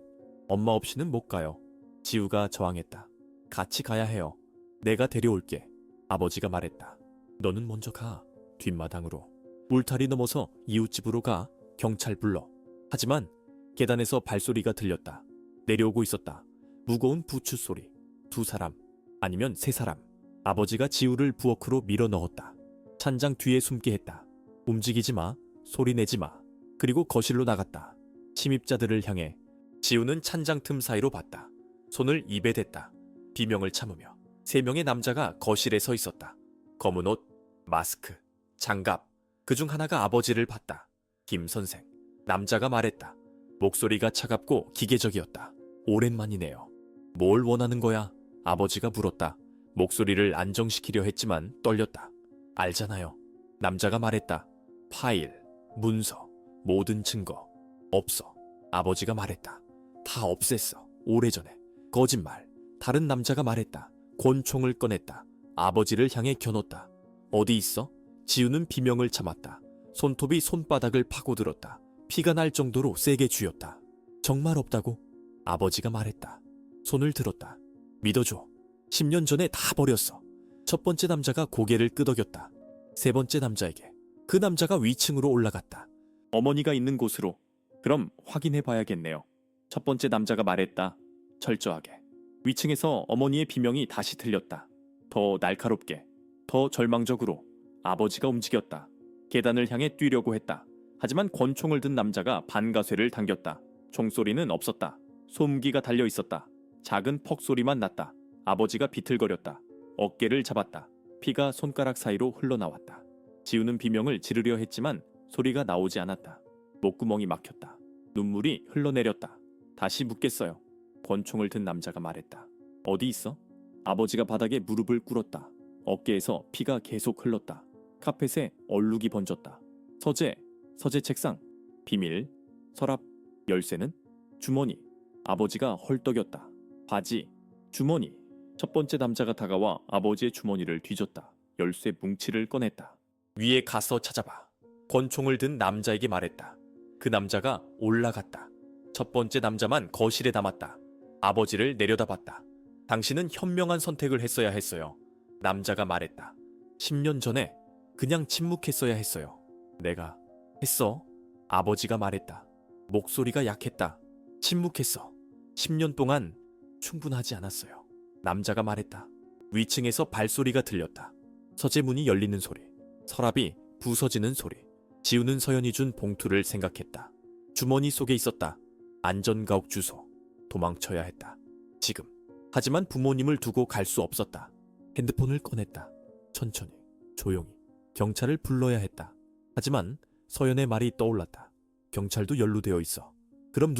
엄마 없이는 못 가요. 지우가 저항했다. 같이 가야 해요. 내가 데려올게. 아버지가 말했다. 너는 먼저 가. 뒷마당으로. 울타리 넘어서 이웃집으로 가. 경찰 불러. 하지만 계단에서 발소리가 들렸다. 내려오고 있었다. 무거운 부추 소리. 두 사람. 아니면 세 사람. 아버지가 지우를 부엌으로 밀어 넣었다. 찬장 뒤에 숨게 했다. 움직이지 마. 소리 내지 마. 그리고 거실로 나갔다. 침입자들을 향해. 지우는 찬장 틈 사이로 봤다. 손을 입에 댔다. 비명을 참으며. 세 명의 남자가 거실에 서 있었다. 검은 옷, 마스크, 장갑. 그중 하나가 아버지를 봤다. 김 선생. 남자가 말했다. 목소리가 차갑고 기계적이었다. 오랜만이네요. 뭘 원하는 거야? 아버지가 물었다. 목소리를 안정시키려 했지만 떨렸다. 알잖아요. 남자가 말했다. 파일, 문서, 모든 증거. 없어. 아버지가 말했다. 다 없앴어. 오래전에. 거짓말. 다른 남자가 말했다. 권총을 꺼냈다. 아버지를 향해 겨눴다. 어디 있어? 지우는 비명을 참았다. 손톱이 손바닥을 파고들었다. 피가 날 정도로 세게 쥐었다. 정말 없다고? 아버지가 말했다. 손을 들었다. 믿어줘. 10년 전에 다 버렸어. 첫 번째 남자가 고개를 끄덕였다. 세 번째 남자에게. 그 남자가 위층으로 올라갔다. 어머니가 있는 곳으로. 그럼 확인해 봐야겠네요. 첫 번째 남자가 말했다. 철저하게. 위층에서 어머니의 비명이 다시 들렸다. 더 날카롭게. 더 절망적으로. 아버지가 움직였다. 계단을 향해 뛰려고 했다. 하지만 권총을 든 남자가 반가쇠를 당겼다. 총소리는 없었다. 소음기가 달려 있었다. 작은 퍽 소리만 났다. 아버지가 비틀거렸다. 어깨를 잡았다. 피가 손가락 사이로 흘러나왔다. 지우는 비명을 지르려 했지만 소리가 나오지 않았다. 목구멍이 막혔다. 눈물이 흘러내렸다. 다시 묻겠어요. 권총을 든 남자가 말했다. 어디 있어? 아버지가 바닥에 무릎을 꿇었다. 어깨에서 피가 계속 흘렀다. 카펫에 얼룩이 번졌다. 서재 책상, 비밀, 서랍, 열쇠는? 주머니. 아버지가 헐떡였다. 바지, 주머니. 첫 번째 남자가 다가와 아버지의 주머니를 뒤졌다. 열쇠 뭉치를 꺼냈다. 위에 가서 찾아봐. 권총을 든 남자에게 말했다. 그 남자가 올라갔다. 첫 번째 남자만 거실에 남았다. 아버지를 내려다봤다. 당신은 현명한 선택을 했어야 했어요. 남자가 말했다. 10년 전에 그냥 침묵했어야 했어요. 내가 했어? 아버지가 말했다. 목소리가 약했다. 침묵했어. 10년 동안 충분하지 않았어요. 남자가 말했다. 위층에서 발소리가 들렸다. 서재문이 열리는 소리. 서랍이 부서지는 소리. 지우는 서연이 준 봉투를 생각했다. 주머니 속에 있었다. 안전가옥 주소. 도망쳐야 했다. 지금. 하지만 부모님을 두고 갈 수 없었다. 핸드폰을 꺼냈다. 천천히, 조용히. 경찰을 불러야 했다. 하지만 서연의 말이 떠올랐다. 경찰도 연루되어 있어. 그럼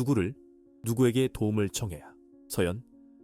누구에게 도움을 청해야.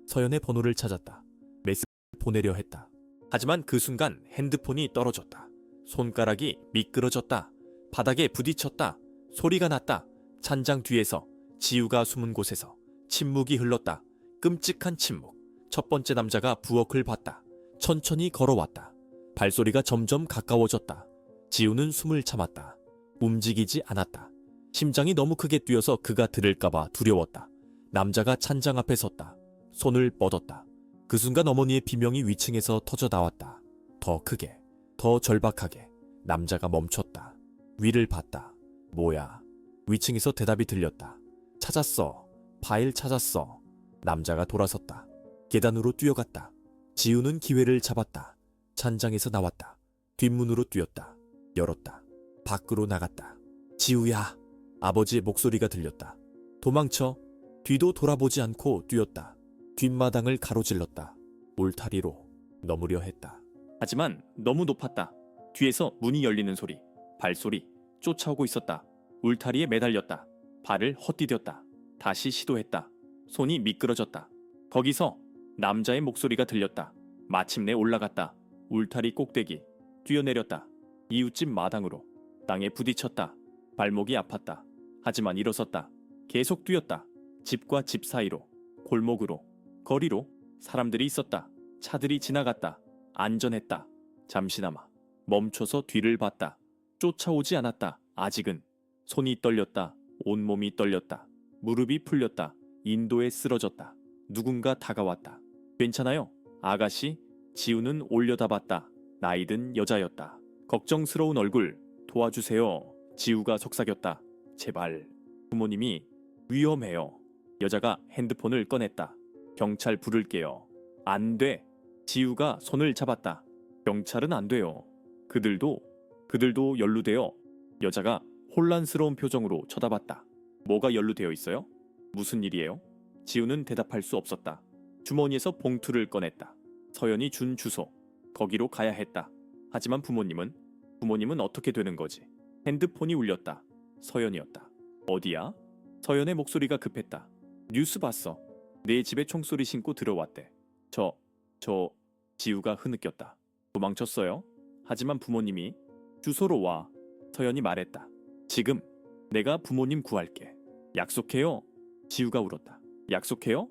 서연의 번호를 찾았다. 메시지를 보내려 했다. 하지만 그 순간 핸드폰이 떨어졌다. 손가락이 미끄러졌다. 바닥에 부딪혔다. 소리가 났다. 찬장 뒤에서, 지우가 숨은 곳에서 침묵이 흘렀다. 끔찍한 침묵. 첫 번째 남자가 부엌을 봤다. 천천히 걸어왔다. 발소리가 점점 가까워졌다. 지우는 숨을 참았다. 움직이지 않았다. 심장이 너무 크게 뛰어서 그가 들을까봐 두려웠다. 남자가 찬장 앞에 섰다. 손을 뻗었다. 그 순간 어머니의 비명이 위층에서 터져 나왔다. 더 크게, 더 절박하게. 남자가 멈췄다. 위를 봤다. 뭐야? 위층에서 대답이 들렸다. 찾았어. 파일 찾았어. 남자가 돌아섰다. 계단으로 뛰어갔다. 지우는 기회를 잡았다. 찬장에서 나왔다. 뒷문으로 뛰었다. 열었다. 밖으로 나갔다. 지우야. 아버지의 목소리가 들렸다. 도망쳐. 뒤도 돌아보지 않고 뛰었다. 뒷마당을 가로질렀다. 울타리로 넘으려 했다. 하지만 너무 높았다. 뒤에서 문이 열리는 소리, 발소리, 쫓아오고 있었다. 울타리에 매달렸다. 발을 헛디뎠다. 다시 시도했다. 손이 미끄러졌다. 거기서 남자의 목소리가 들렸다. 마침내 올라갔다. 울타리 꼭대기, 뛰어내렸다. 이웃집 마당으로, 땅에 부딪혔다. 발목이 아팠다. 하지만 일어섰다. 계속 뛰었다. 집과 집 사이로, 골목으로, 거리로. 사람들이 있었다. 차들이 지나갔다. 안전했다. 잠시나마 멈춰서 뒤를 봤다. 쫓아오지 않았다. 아직은. 손이 떨렸다. 온몸이 떨렸다. 무릎이 풀렸다. 인도에 쓰러졌다. 누군가 다가왔다. 괜찮아요? 아가씨? 지우는 올려다봤다. 나이든 여자였다. 걱정스러운 얼굴. 도와주세요. 지우가 속삭였다. 제발. 부모님이 위험해요. 여자가 핸드폰을 꺼냈다. 경찰 부를게요. 안 돼. 지우가 손을 잡았다. 경찰은 안 돼요. 그들도 연루되어. 여자가 혼란스러운 표정으로 쳐다봤다. 뭐가 연루되어 있어요? 무슨 일이에요? 지우는 대답할 수 없었다. 주머니에서 봉투를 꺼냈다. 서연이 준 주소. 거기로 가야 했다. 하지만 부모님은 어떻게 되는 거지? 핸드폰이 울렸다. 서연이었다. 어디야? 서연의 목소리가 급했다. 뉴스 봤어. 내 집에 총소리 신고 들어왔대. 지우가 흐느꼈다. 도망쳤어요? 하지만 부모님이 주소로 와. 서연이 말했다. 지금 내가 부모님 구할게. 약속해요. 지우가 울었다. 약속해요?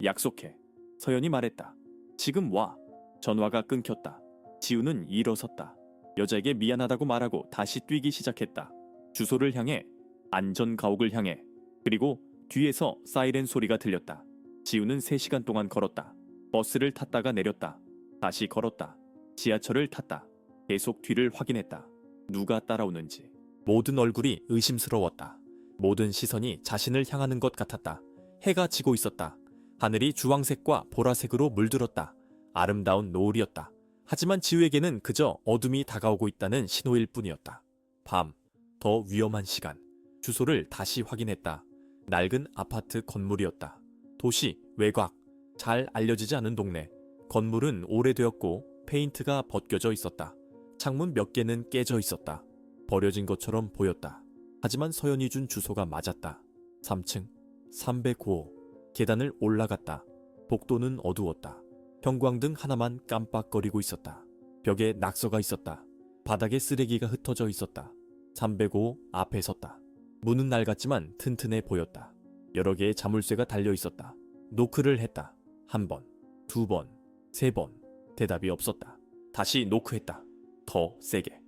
약속해. 서연이 말했다. 지금 와. 전화가 끊겼다. 지우는 일어섰다. 여자에게 미안하다고 말하고 다시 뛰기 시작했다. 주소를 향해, 안전가옥을 향해. 그리고 뒤에서 사이렌 소리가 들렸다. 지우는 3시간 동안 걸었다. 버스를 탔다가 내렸다. 다시 걸었다. 지하철을 탔다. 계속 뒤를 확인했다. 누가 따라오는지. 모든 얼굴이 의심스러웠다. 모든 시선이 자신을 향하는 것 같았다. 해가 지고 있었다. 하늘이 주황색과 보라색으로 물들었다. 아름다운 노을이었다. 하지만 지우에게는 그저 어둠이 다가오고 있다는 신호일 뿐이었다. 밤, 더 위험한 시간. 주소를 다시 확인했다. 낡은 아파트 건물이었다. 도시, 외곽, 잘 알려지지 않은 동네. 건물은 오래되었고 페인트가 벗겨져 있었다. 창문 몇 개는 깨져 있었다. 버려진 것처럼 보였다. 하지만 서연이 준 주소가 맞았다. 3층, 305호. 계단을 올라갔다. 복도는 어두웠다. 형광등 하나만 깜빡거리고 있었다. 벽에 낙서가 있었다. 바닥에 쓰레기가 흩어져 있었다. 305호 앞에 섰다. 문은 낡았지만 튼튼해 보였다. 여러 개의 자물쇠가 달려 있었다. 노크를 했다. 1번, 2번, 3번. 대답이 없었다. 다시 노크했다. 더 세게.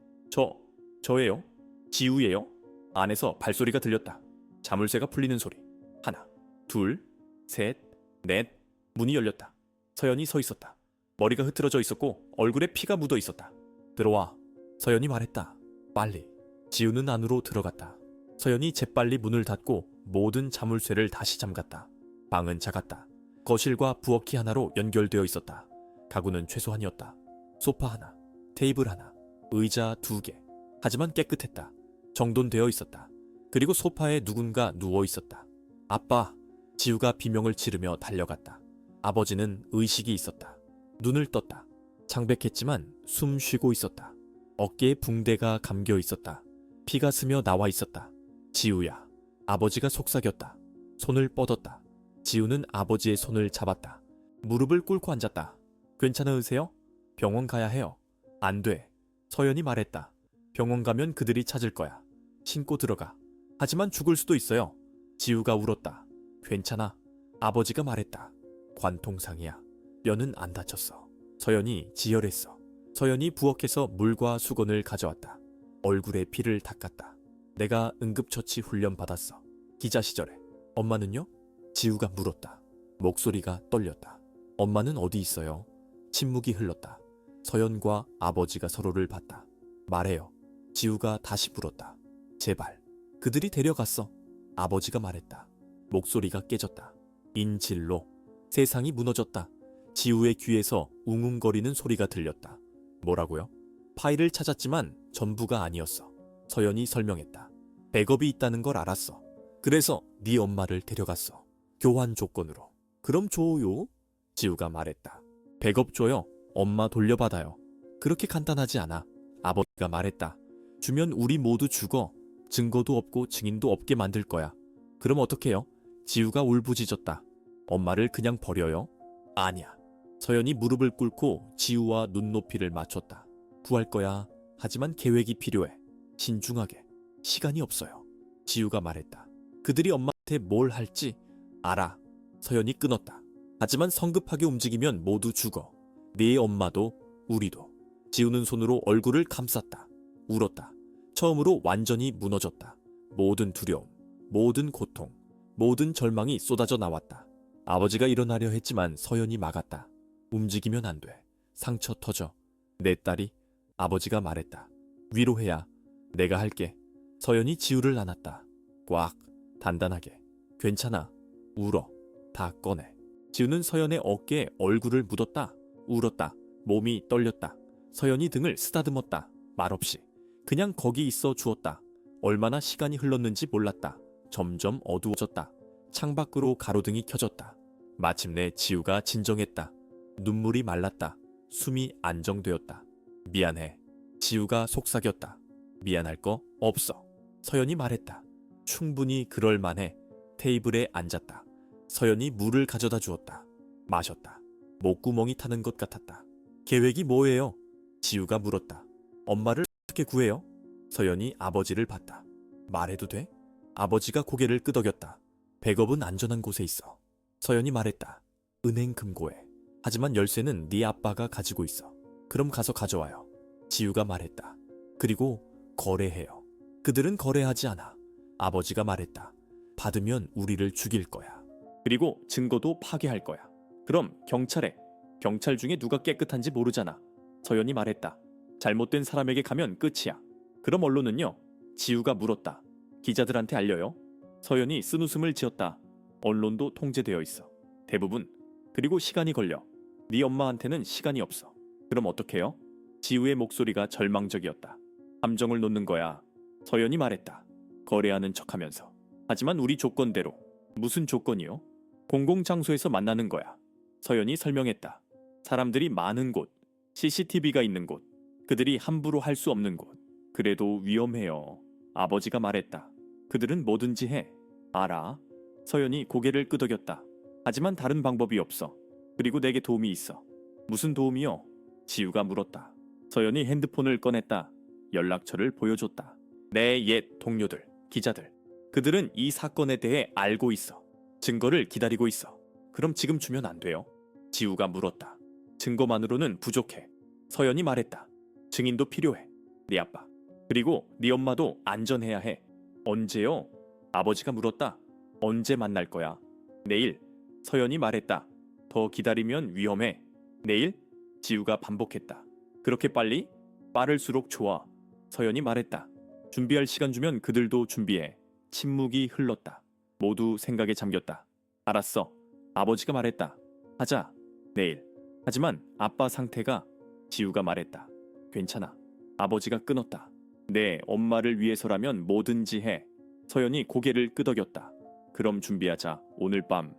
저예요? 지우예요? 안에서 발소리가 들렸다. 자물쇠가 풀리는 소리. 하나, 둘, 셋, 넷. 문이 열렸다. 서연이 서 있었다. 머리가 흐트러져 있었고 얼굴에 피가 묻어 있었다. 들어와. 서연이 말했다. 빨리. 지우는 안으로 들어갔다. 서연이 재빨리 문을 닫고 모든 자물쇠를 다시 잠갔다. 방은 작았다. 거실과 부엌이 하나로 연결되어 있었다. 가구는 최소한이었다. 소파 하나, 테이블 하나, 의자 2개. 하지만 깨끗했다. 정돈되어 있었다. 그리고 소파에 누군가 누워 있었다. 아빠! 지우가 비명을 지르며 달려갔다. 아버지는 의식이 있었다. 눈을 떴다. 창백했지만 숨 쉬고 있었다. 어깨에 붕대가 감겨 있었다. 피가 스며 나와 있었다. 지우야. 아버지가 속삭였다. 손을 뻗었다. 지우는 아버지의 손을 잡았다. 무릎을 꿇고 앉았다. 괜찮으세요? 병원 가야 해요. 안 돼. 서연이 말했다. 병원 가면 그들이 찾을 거야. 신고 들어가. 하지만 죽을 수도 있어요. 지우가 울었다. 괜찮아. 아버지가 말했다. 관통상이야. 뼈는 안 다쳤어. 서연이 지혈했어. 서연이 부엌에서 물과 수건을 가져왔다. 얼굴에 피를 닦았다. 내가 응급처치 훈련 받았어. 기자 시절에. 엄마는요? 지우가 물었다. 목소리가 떨렸다. 엄마는 어디 있어요? 침묵이 흘렀다. 서연과 아버지가 서로를 봤다. 말해요. 지우가 다시 물었다. 제발. 그들이 데려갔어. 아버지가 말했다. 목소리가 깨졌다. 인질로. 세상이 무너졌다. 지우의 귀에서 웅웅거리는 소리가 들렸다. 뭐라고요? 파일을 찾았지만 전부가 아니었어. 서연이 설명했다. 백업이 있다는 걸 알았어. 그래서 네 엄마를 데려갔어. 교환 조건으로. 그럼 줘요? 지우가 말했다. 백업 줘요. 엄마 돌려받아요. 그렇게 간단하지 않아. 아버지가 말했다. 주면 우리 모두 죽어. 증거도 없고 증인도 없게 만들 거야. 그럼 어떡해요? 지우가 울부짖었다. 엄마를 그냥 버려요? 아니야. 서연이 무릎을 꿇고 지우와 눈높이를 맞췄다. 구할 거야. 하지만 계획이 필요해. 신중하게. 시간이 없어요. 지우가 말했다. 그들이 엄마한테 뭘 할지 알아. 서연이 끊었다. 하지만 성급하게 움직이면 모두 죽어. 네 엄마도 우리도. 지우는 손으로 얼굴을 감쌌다. 울었다. 처음으로 완전히 무너졌다. 모든 두려움, 모든 고통, 모든 절망이 쏟아져 나왔다. 아버지가 일어나려 했지만 서연이 막았다. 움직이면 안 돼. 상처 터져. 내 딸이. 아버지가 말했다. 위로해야. 내가 할게. 서연이 지우를 안았다. 꽉. 단단하게. 괜찮아. 울어. 다 꺼내. 지우는 서연의 어깨에 얼굴을 묻었다. 울었다. 몸이 떨렸다. 서연이 등을 쓰다듬었다. 말없이. 그냥 거기 있어 주었다. 얼마나 시간이 흘렀는지 몰랐다. 점점 어두워졌다. 창밖으로 가로등이 켜졌다. 마침내 지우가 진정했다. 눈물이 말랐다. 숨이 안정되었다. 미안해. 지우가 속삭였다. 미안할 거 없어. 서연이 말했다. 충분히 그럴 만해. 테이블에 앉았다. 서연이 물을 가져다 주었다. 마셨다. 목구멍이 타는 것 같았다. 계획이 뭐예요? 지우가 물었다. 엄마를 어떻게 구해요? 서연이 아버지를 봤다. 말해도 돼? 아버지가 고개를 끄덕였다. 백업은 안전한 곳에 있어. 서연이 말했다. 은행 금고에. 하지만 열쇠는 네 아빠가 가지고 있어. 그럼 가서 가져와요. 지우가 말했다. 그리고 거래해요. 그들은 거래하지 않아. 아버지가 말했다. 받으면 우리를 죽일 거야. 그리고 증거도 파괴할 거야. 그럼 경찰에. 경찰 중에 누가 깨끗한지 모르잖아. 서연이 말했다. 잘못된 사람에게 가면 끝이야. 그럼 언론은요? 지우가 물었다. 기자들한테 알려요? 서연이 쓴웃음을 지었다. 언론도 통제되어 있어. 대부분. 그리고 시간이 걸려. 네 엄마한테는 시간이 없어. 그럼 어떡해요? 지우의 목소리가 절망적이었다. 함정을 놓는 거야. 서연이 말했다. 거래하는 척하면서. 하지만 우리 조건대로. 무슨 조건이요? 공공장소에서 만나는 거야. 서연이 설명했다. 사람들이 많은 곳. CCTV가 있는 곳. 그들이 함부로 할 수 없는 곳. 그래도 위험해요. 아버지가 말했다. 그들은 뭐든지 해. 알아. 서연이 고개를 끄덕였다. 하지만 다른 방법이 없어. 그리고 내게 도움이 있어. 무슨 도움이요? 지우가 물었다. 서연이 핸드폰을 꺼냈다. 연락처를 보여줬다. 내 옛 동료들, 기자들. 그들은 이 사건에 대해 알고 있어. 증거를 기다리고 있어. 그럼 지금 주면 안 돼요? 지우가 물었다. 증거만으로는 부족해. 서연이 말했다. 증인도 필요해. 네 아빠. 그리고 네 엄마도 안전해야 해. 언제요? 아버지가 물었다. 언제 만날 거야? 내일. 서연이 말했다. 더 기다리면 위험해. 내일? 지우가 반복했다. 그렇게 빨리? 빠를수록 좋아. 서연이 말했다. 준비할 시간 주면 그들도 준비해. 침묵이 흘렀다. 모두 생각에 잠겼다. 알았어. 아버지가 말했다. 하자. 내일. 하지만 아빠 상태가. 지우가 말했다. 괜찮아. 아버지가 끊었다. 내 엄마를 위해서라면 뭐든지 해. 서연이 고개를 끄덕였다. 그럼 준비하자. 오늘 밤.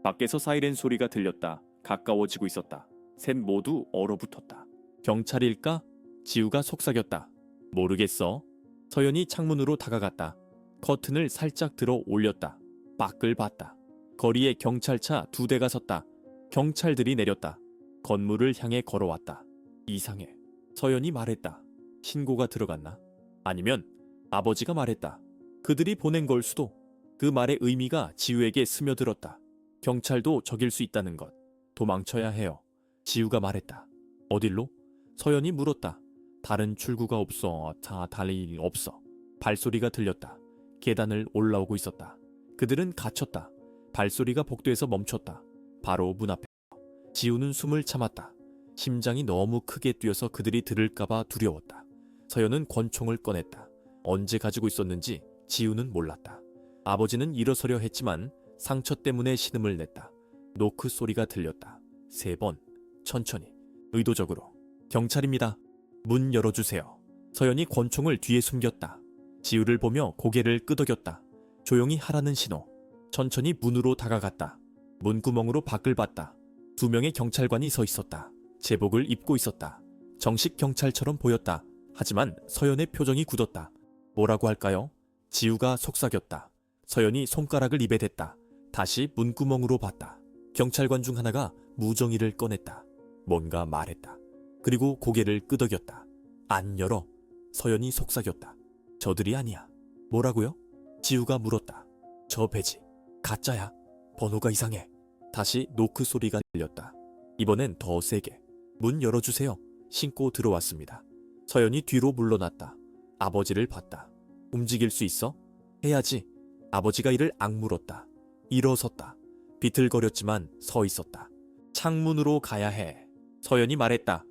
밖에서 사이렌 소리가 들렸다. 가까워지고 있었다. 셋 모두 얼어붙었다. 경찰일까? 지우가 속삭였다. 모르겠어. 서연이 창문으로 다가갔다. 커튼을 살짝 들어 올렸다. 밖을 봤다. 거리에 경찰차 2대가 섰다. 경찰들이 내렸다. 건물을 향해 걸어왔다. 이상해. 서연이 말했다. 신고가 들어갔나? 아니면 아버지가 말했다. 그들이 보낸 걸 수도. 그 말의 의미가 지우에게 스며들었다. 경찰도 적일 수 있다는 것. 도망쳐야 해요. 지우가 말했다. 어딜로? 서연이 물었다. 다른 출구가 없어. 다 달릴 일 없어. 발소리가 들렸다. 계단을 올라오고 있었다. 그들은 갇혔다. 발소리가 복도에서 멈췄다. 바로 문 앞에. 지우는 숨을 참았다. 심장이 너무 크게 뛰어서 그들이 들을까봐 두려웠다. 서연은 권총을 꺼냈다. 언제 가지고 있었는지 지우는 몰랐다. 아버지는 일어서려 했지만 상처 때문에 신음을 냈다. 노크 소리가 들렸다. 3번, 천천히, 의도적으로. 경찰입니다. 문 열어주세요. 서연이 권총을 뒤에 숨겼다. 지우를 보며 고개를 끄덕였다. 조용히 하라는 신호. 천천히 문으로 다가갔다. 문구멍으로 밖을 봤다. 2명의 경찰관이 서 있었다. 제복을 입고 있었다. 정식 경찰처럼 보였다. 하지만 서연의 표정이 굳었다. 뭐라고 할까요? 지우가 속삭였다. 서연이 손가락을 입에 댔다. 다시 문구멍으로 봤다. 경찰관 중 하나가 무정이를 꺼냈다. 뭔가 말했다. 그리고 고개를 끄덕였다. 안 열어. 서연이 속삭였다. 저들이 아니야. 뭐라고요? 지우가 물었다. 저 배지. 가짜야. 번호가 이상해. 다시 노크 소리가 들렸다. 이번엔 더 세게. 문 열어주세요. 신고 들어왔습니다. 서연이 뒤로 물러났다. 아버지를 봤다. 움직일 수 있어? 해야지. 아버지가 이를 악물었다. 일어섰다. 비틀거렸지만 서 있었다. 창문으로 가야 해. 서연이 말했다.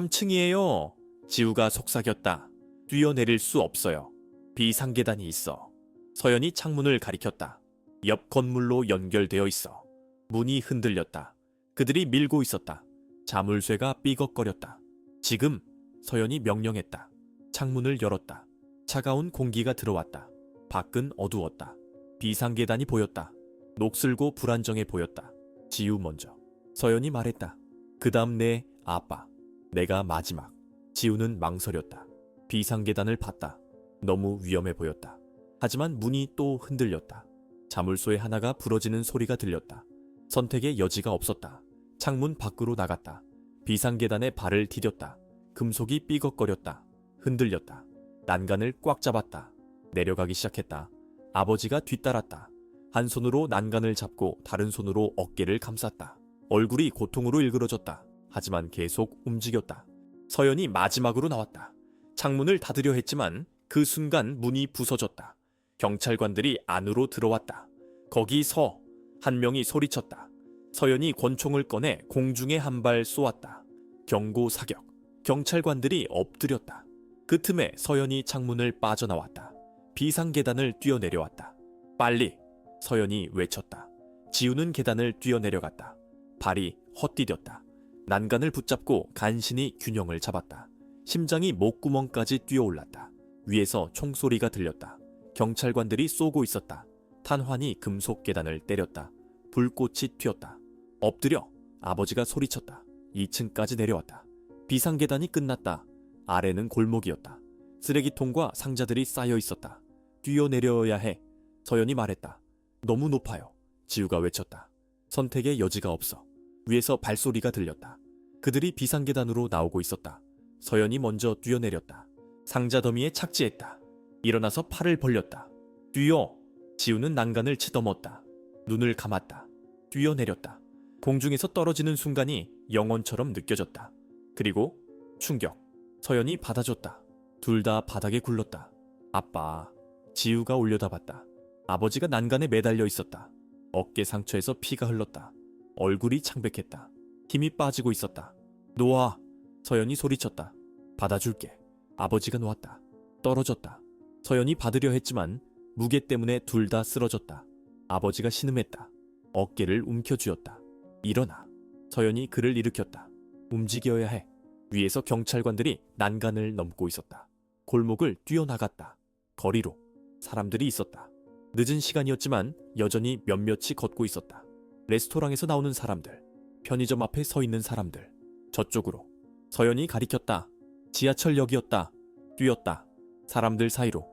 3층이에요. 지우가 속삭였다. 뛰어내릴 수 없어요. 비상계단이 있어. 서연이 창문을 가리켰다. 옆 건물로 연결되어 있어. 문이 흔들렸다. 그들이 밀고 있었다. 자물쇠가 삐걱거렸다. 지금, 서연이 명령했다. 창문을 열었다. 차가운 공기가 들어왔다. 밖은 어두웠다. 비상계단이 보였다. 녹슬고 불안정해 보였다. 지우 먼저. 서연이 말했다. 그 다음 내 아빠. 내가 마지막. 지우는 망설였다. 비상계단을 봤다. 너무 위험해 보였다. 하지만 문이 또 흔들렸다. 자물쇠 하나가 부러지는 소리가 들렸다. 선택의 여지가 없었다. 창문 밖으로 나갔다. 비상계단에 발을 디뎠다. 금속이 삐걱거렸다. 흔들렸다. 난간을 꽉 잡았다. 내려가기 시작했다. 아버지가 뒤따랐다. 한 손으로 난간을 잡고 다른 손으로 어깨를 감쌌다. 얼굴이 고통으로 일그러졌다. 하지만 계속 움직였다. 서연이 마지막으로 나왔다. 창문을 닫으려 했지만 그 순간 문이 부서졌다. 경찰관들이 안으로 들어왔다. 거기 서. 한 명이 소리쳤다. 서연이 권총을 꺼내 공중에 한 발 쏘았다. 경고 사격. 경찰관들이 엎드렸다. 그 틈에 서연이 창문을 빠져나왔다. 비상계단을 뛰어내려왔다. 빨리! 서연이 외쳤다. 지우는 계단을 뛰어내려갔다. 발이 헛디뎠다. 난간을 붙잡고 간신히 균형을 잡았다. 심장이 목구멍까지 뛰어올랐다. 위에서 총소리가 들렸다. 경찰관들이 쏘고 있었다. 탄환이 금속 계단을 때렸다. 불꽃이 튀었다. 엎드려! 아버지가 소리쳤다. 2층까지 내려왔다. 비상계단이 끝났다. 아래는 골목이었다. 쓰레기통과 상자들이 쌓여 있었다. 뛰어내려야 해. 서연이 말했다. 너무 높아요. 지우가 외쳤다. 선택의 여지가 없어. 위에서 발소리가 들렸다. 그들이 비상계단으로 나오고 있었다. 서연이 먼저 뛰어내렸다. 상자 더미에 착지했다. 일어나서 팔을 벌렸다. 뛰어! 지우는 난간을 치더먹었다. 눈을 감았다. 뛰어내렸다. 공중에서 떨어지는 순간이 영원처럼 느껴졌다. 그리고 충격. 서연이 받아줬다. 둘 다 바닥에 굴렀다. 아빠. 지우가 올려다봤다. 아버지가 난간에 매달려 있었다. 어깨 상처에서 피가 흘렀다. 얼굴이 창백했다. 힘이 빠지고 있었다. 놓아. 서연이 소리쳤다. 받아줄게. 아버지가 놓았다. 떨어졌다. 서연이 받으려 했지만 무게 때문에 둘 다 쓰러졌다. 아버지가 신음했다. 어깨를 움켜쥐었다. 일어나. 서연이 그를 일으켰다. 움직여야 해. 위에서 경찰관들이 난간을 넘고 있었다. 골목을 뛰어나갔다. 거리로. 사람들이 있었다. 늦은 시간이었지만 여전히 몇몇이 걷고 있었다. 레스토랑에서 나오는 사람들. 편의점 앞에 서 있는 사람들. 저쪽으로. 서연이 가리켰다. 지하철역이었다. 뛰었다. 사람들 사이로.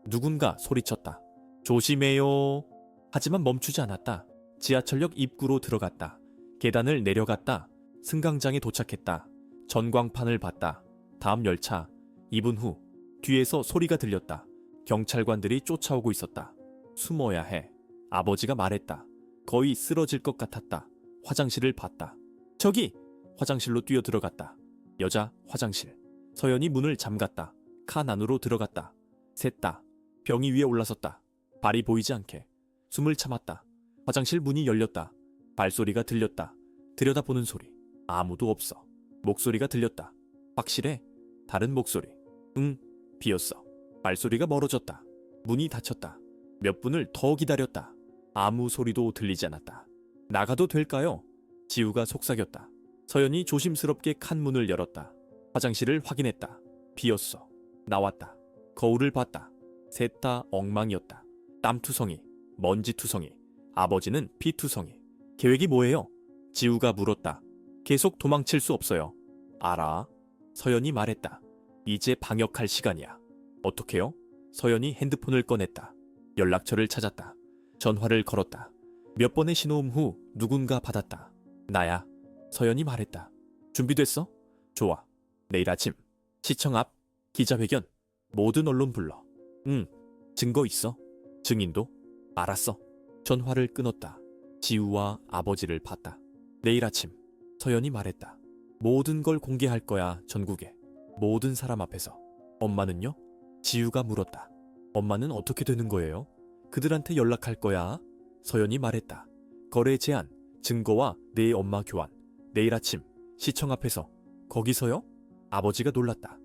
누군가 소리쳤다. 조심해요. 하지만 멈추지 않았다. 지하철역 입구로 들어갔다. 계단을 내려갔다. 승강장에 도착했다. 전광판을 봤다. 다음 열차. 2분 후. 뒤에서 소리가 들렸다. 경찰관들이 쫓아오고 있었다. 숨어야 해. 아버지가 말했다. 거의 쓰러질 것 같았다. 화장실을 봤다. 저기! 화장실로 뛰어 들어갔다. 여자 화장실. 서연이 문을 잠갔다. 칸 안으로 들어갔다. 샜다. 병이 위에 올라섰다. 발이 보이지 않게. 숨을 참았다. 화장실 문이 열렸다. 발소리가 들렸다. 들여다보는 소리. 아무도 없어. 목소리가 들렸다. 확실해? 다른 목소리. 응, 비었어. 발소리가 멀어졌다. 문이 닫혔다. 몇 분을 더 기다렸다. 아무 소리도 들리지 않았다. 나가도 될까요? 지우가 속삭였다. 서연이 조심스럽게 칸문을 열었다. 화장실을 확인했다. 비었어. 나왔다. 거울을 봤다. 셋 다 엉망이었다. 땀투성이, 먼지투성이, 아버지는 피투성이. 계획이 뭐예요? 지우가 물었다. 계속 도망칠 수 없어요. 알아. 서연이 말했다. 이제 방역할 시간이야. 어떻게요? 서연이 핸드폰을 꺼냈다. 연락처를 찾았다. 전화를 걸었다. 몇 번의 신호음 후 누군가 받았다. 나야. 서연이 말했다. 준비됐어? 좋아. 내일 아침 시청 앞 기자회견. 모든 언론 불러. 응. 증거 있어? 증인도? 알았어. 전화를 끊었다. 지우와 아버지를 봤다. 내일 아침 서연이 말했다. 모든 걸 공개할 거야, 전국에. 모든 사람 앞에서. 엄마는요? 지우가 물었다. 엄마는 어떻게 되는 거예요? 그들한테 연락할 거야. 서연이 말했다. 거래 제한, 증거와 내 엄마 교환. 내일 아침 시청 앞에서. 거기서요? 아버지가 놀랐다.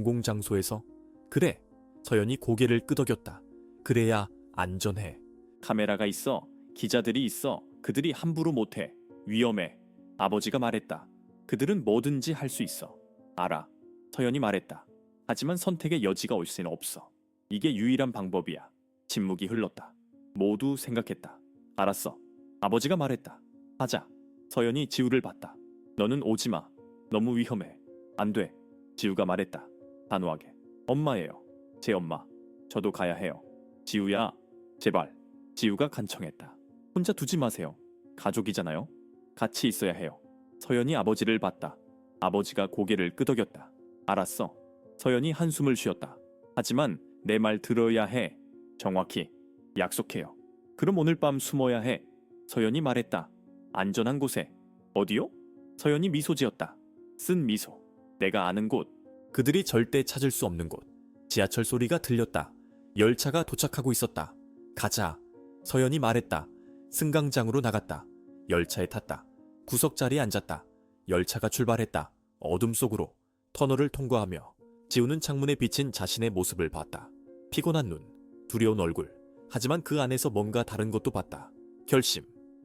공공장소에서. 그래. 서연이 고개를 끄덕였다. 그래야 안전해. 카메라가 있어. 기자들이 있어. 그들이 함부로 못해. 위험해. 아버지가 말했다. 그들은 뭐든지 할 수 있어. 알아. 서연이 말했다. 하지만 선택의 여지가 올 수는 없어. 이게 유일한 방법이야. 침묵이 흘렀다. 모두 생각했다. 알았어. 아버지가 말했다. 하자. 서연이 지우를 봤다. 너는 오지 마. 너무 위험해. 안 돼. 지우가 말했다. 단호하게. 엄마예요. 제 엄마. 저도 가야 해요. 지우야, 제발. 지우가 간청했다. 혼자 두지 마세요. 가족이잖아요. 같이 있어야 해요. 서연이 아버지를 봤다. 아버지가 고개를 끄덕였다. 알았어. 서연이 한숨을 쉬었다. 하지만 내 말 들어야 해. 정확히. 약속해요. 그럼 오늘 밤 숨어야 해. 서연이 말했다. 안전한 곳에. 어디요? 서연이 미소 지었다. 쓴 미소. 내가 아는 곳. 그들이 절대 찾을 수 없는 곳. 지하철 소리가 들렸다. 열차가 도착하고 있었다. 가자. 서연이 말했다. 승강장으로 나갔다. 열차에 탔다. 구석자리에 앉았다. 열차가 출발했다. 어둠 속으로. 터널을 통과하며 지우는 창문에 비친 자신의 모습을 봤다. 피곤한 눈, 두려운 얼굴. 하지만 그 안에서 뭔가 다른 것도 봤다. 결심,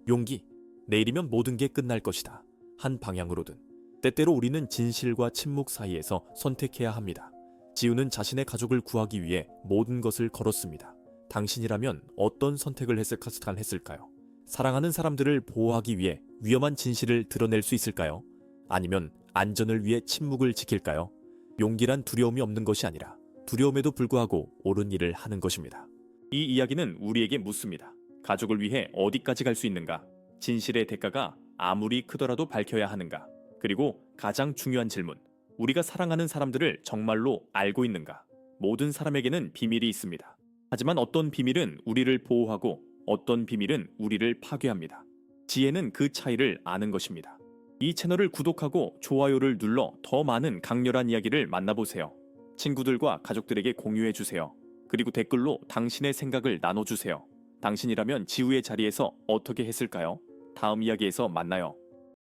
용기. 내일이면 모든 게 끝날 것이다. 한 방향으로든. 때때로 우리는 진실과 침묵 사이에서 선택해야 합니다. 지우는 자신의 가족을 구하기 위해 모든 것을 걸었습니다. 당신이라면 어떤 선택을 했을까요? 사랑하는 사람들을 보호하기 위해 위험한 진실을 드러낼 수 있을까요? 아니면 안전을 위해 침묵을 지킬까요? 용기란 두려움이 없는 것이 아니라 두려움에도 불구하고 옳은 일을 하는 것입니다. 이 이야기는 우리에게 묻습니다. 가족을 위해 어디까지 갈 수 있는가? 진실의 대가가 아무리 크더라도 밝혀야 하는가? 그리고 가장 중요한 질문. 우리가 사랑하는 사람들을 정말로 알고 있는가? 모든 사람에게는 비밀이 있습니다. 하지만 어떤 비밀은 우리를 보호하고 어떤 비밀은 우리를 파괴합니다. 지혜는 그 차이를 아는 것입니다. 이 채널을 구독하고 좋아요를 눌러 더 많은 강렬한 이야기를 만나보세요. 친구들과 가족들에게 공유해주세요. 그리고 댓글로 당신의 생각을 나눠주세요. 당신이라면 지우의 자리에서 어떻게 했을까요? 다음 이야기에서 만나요.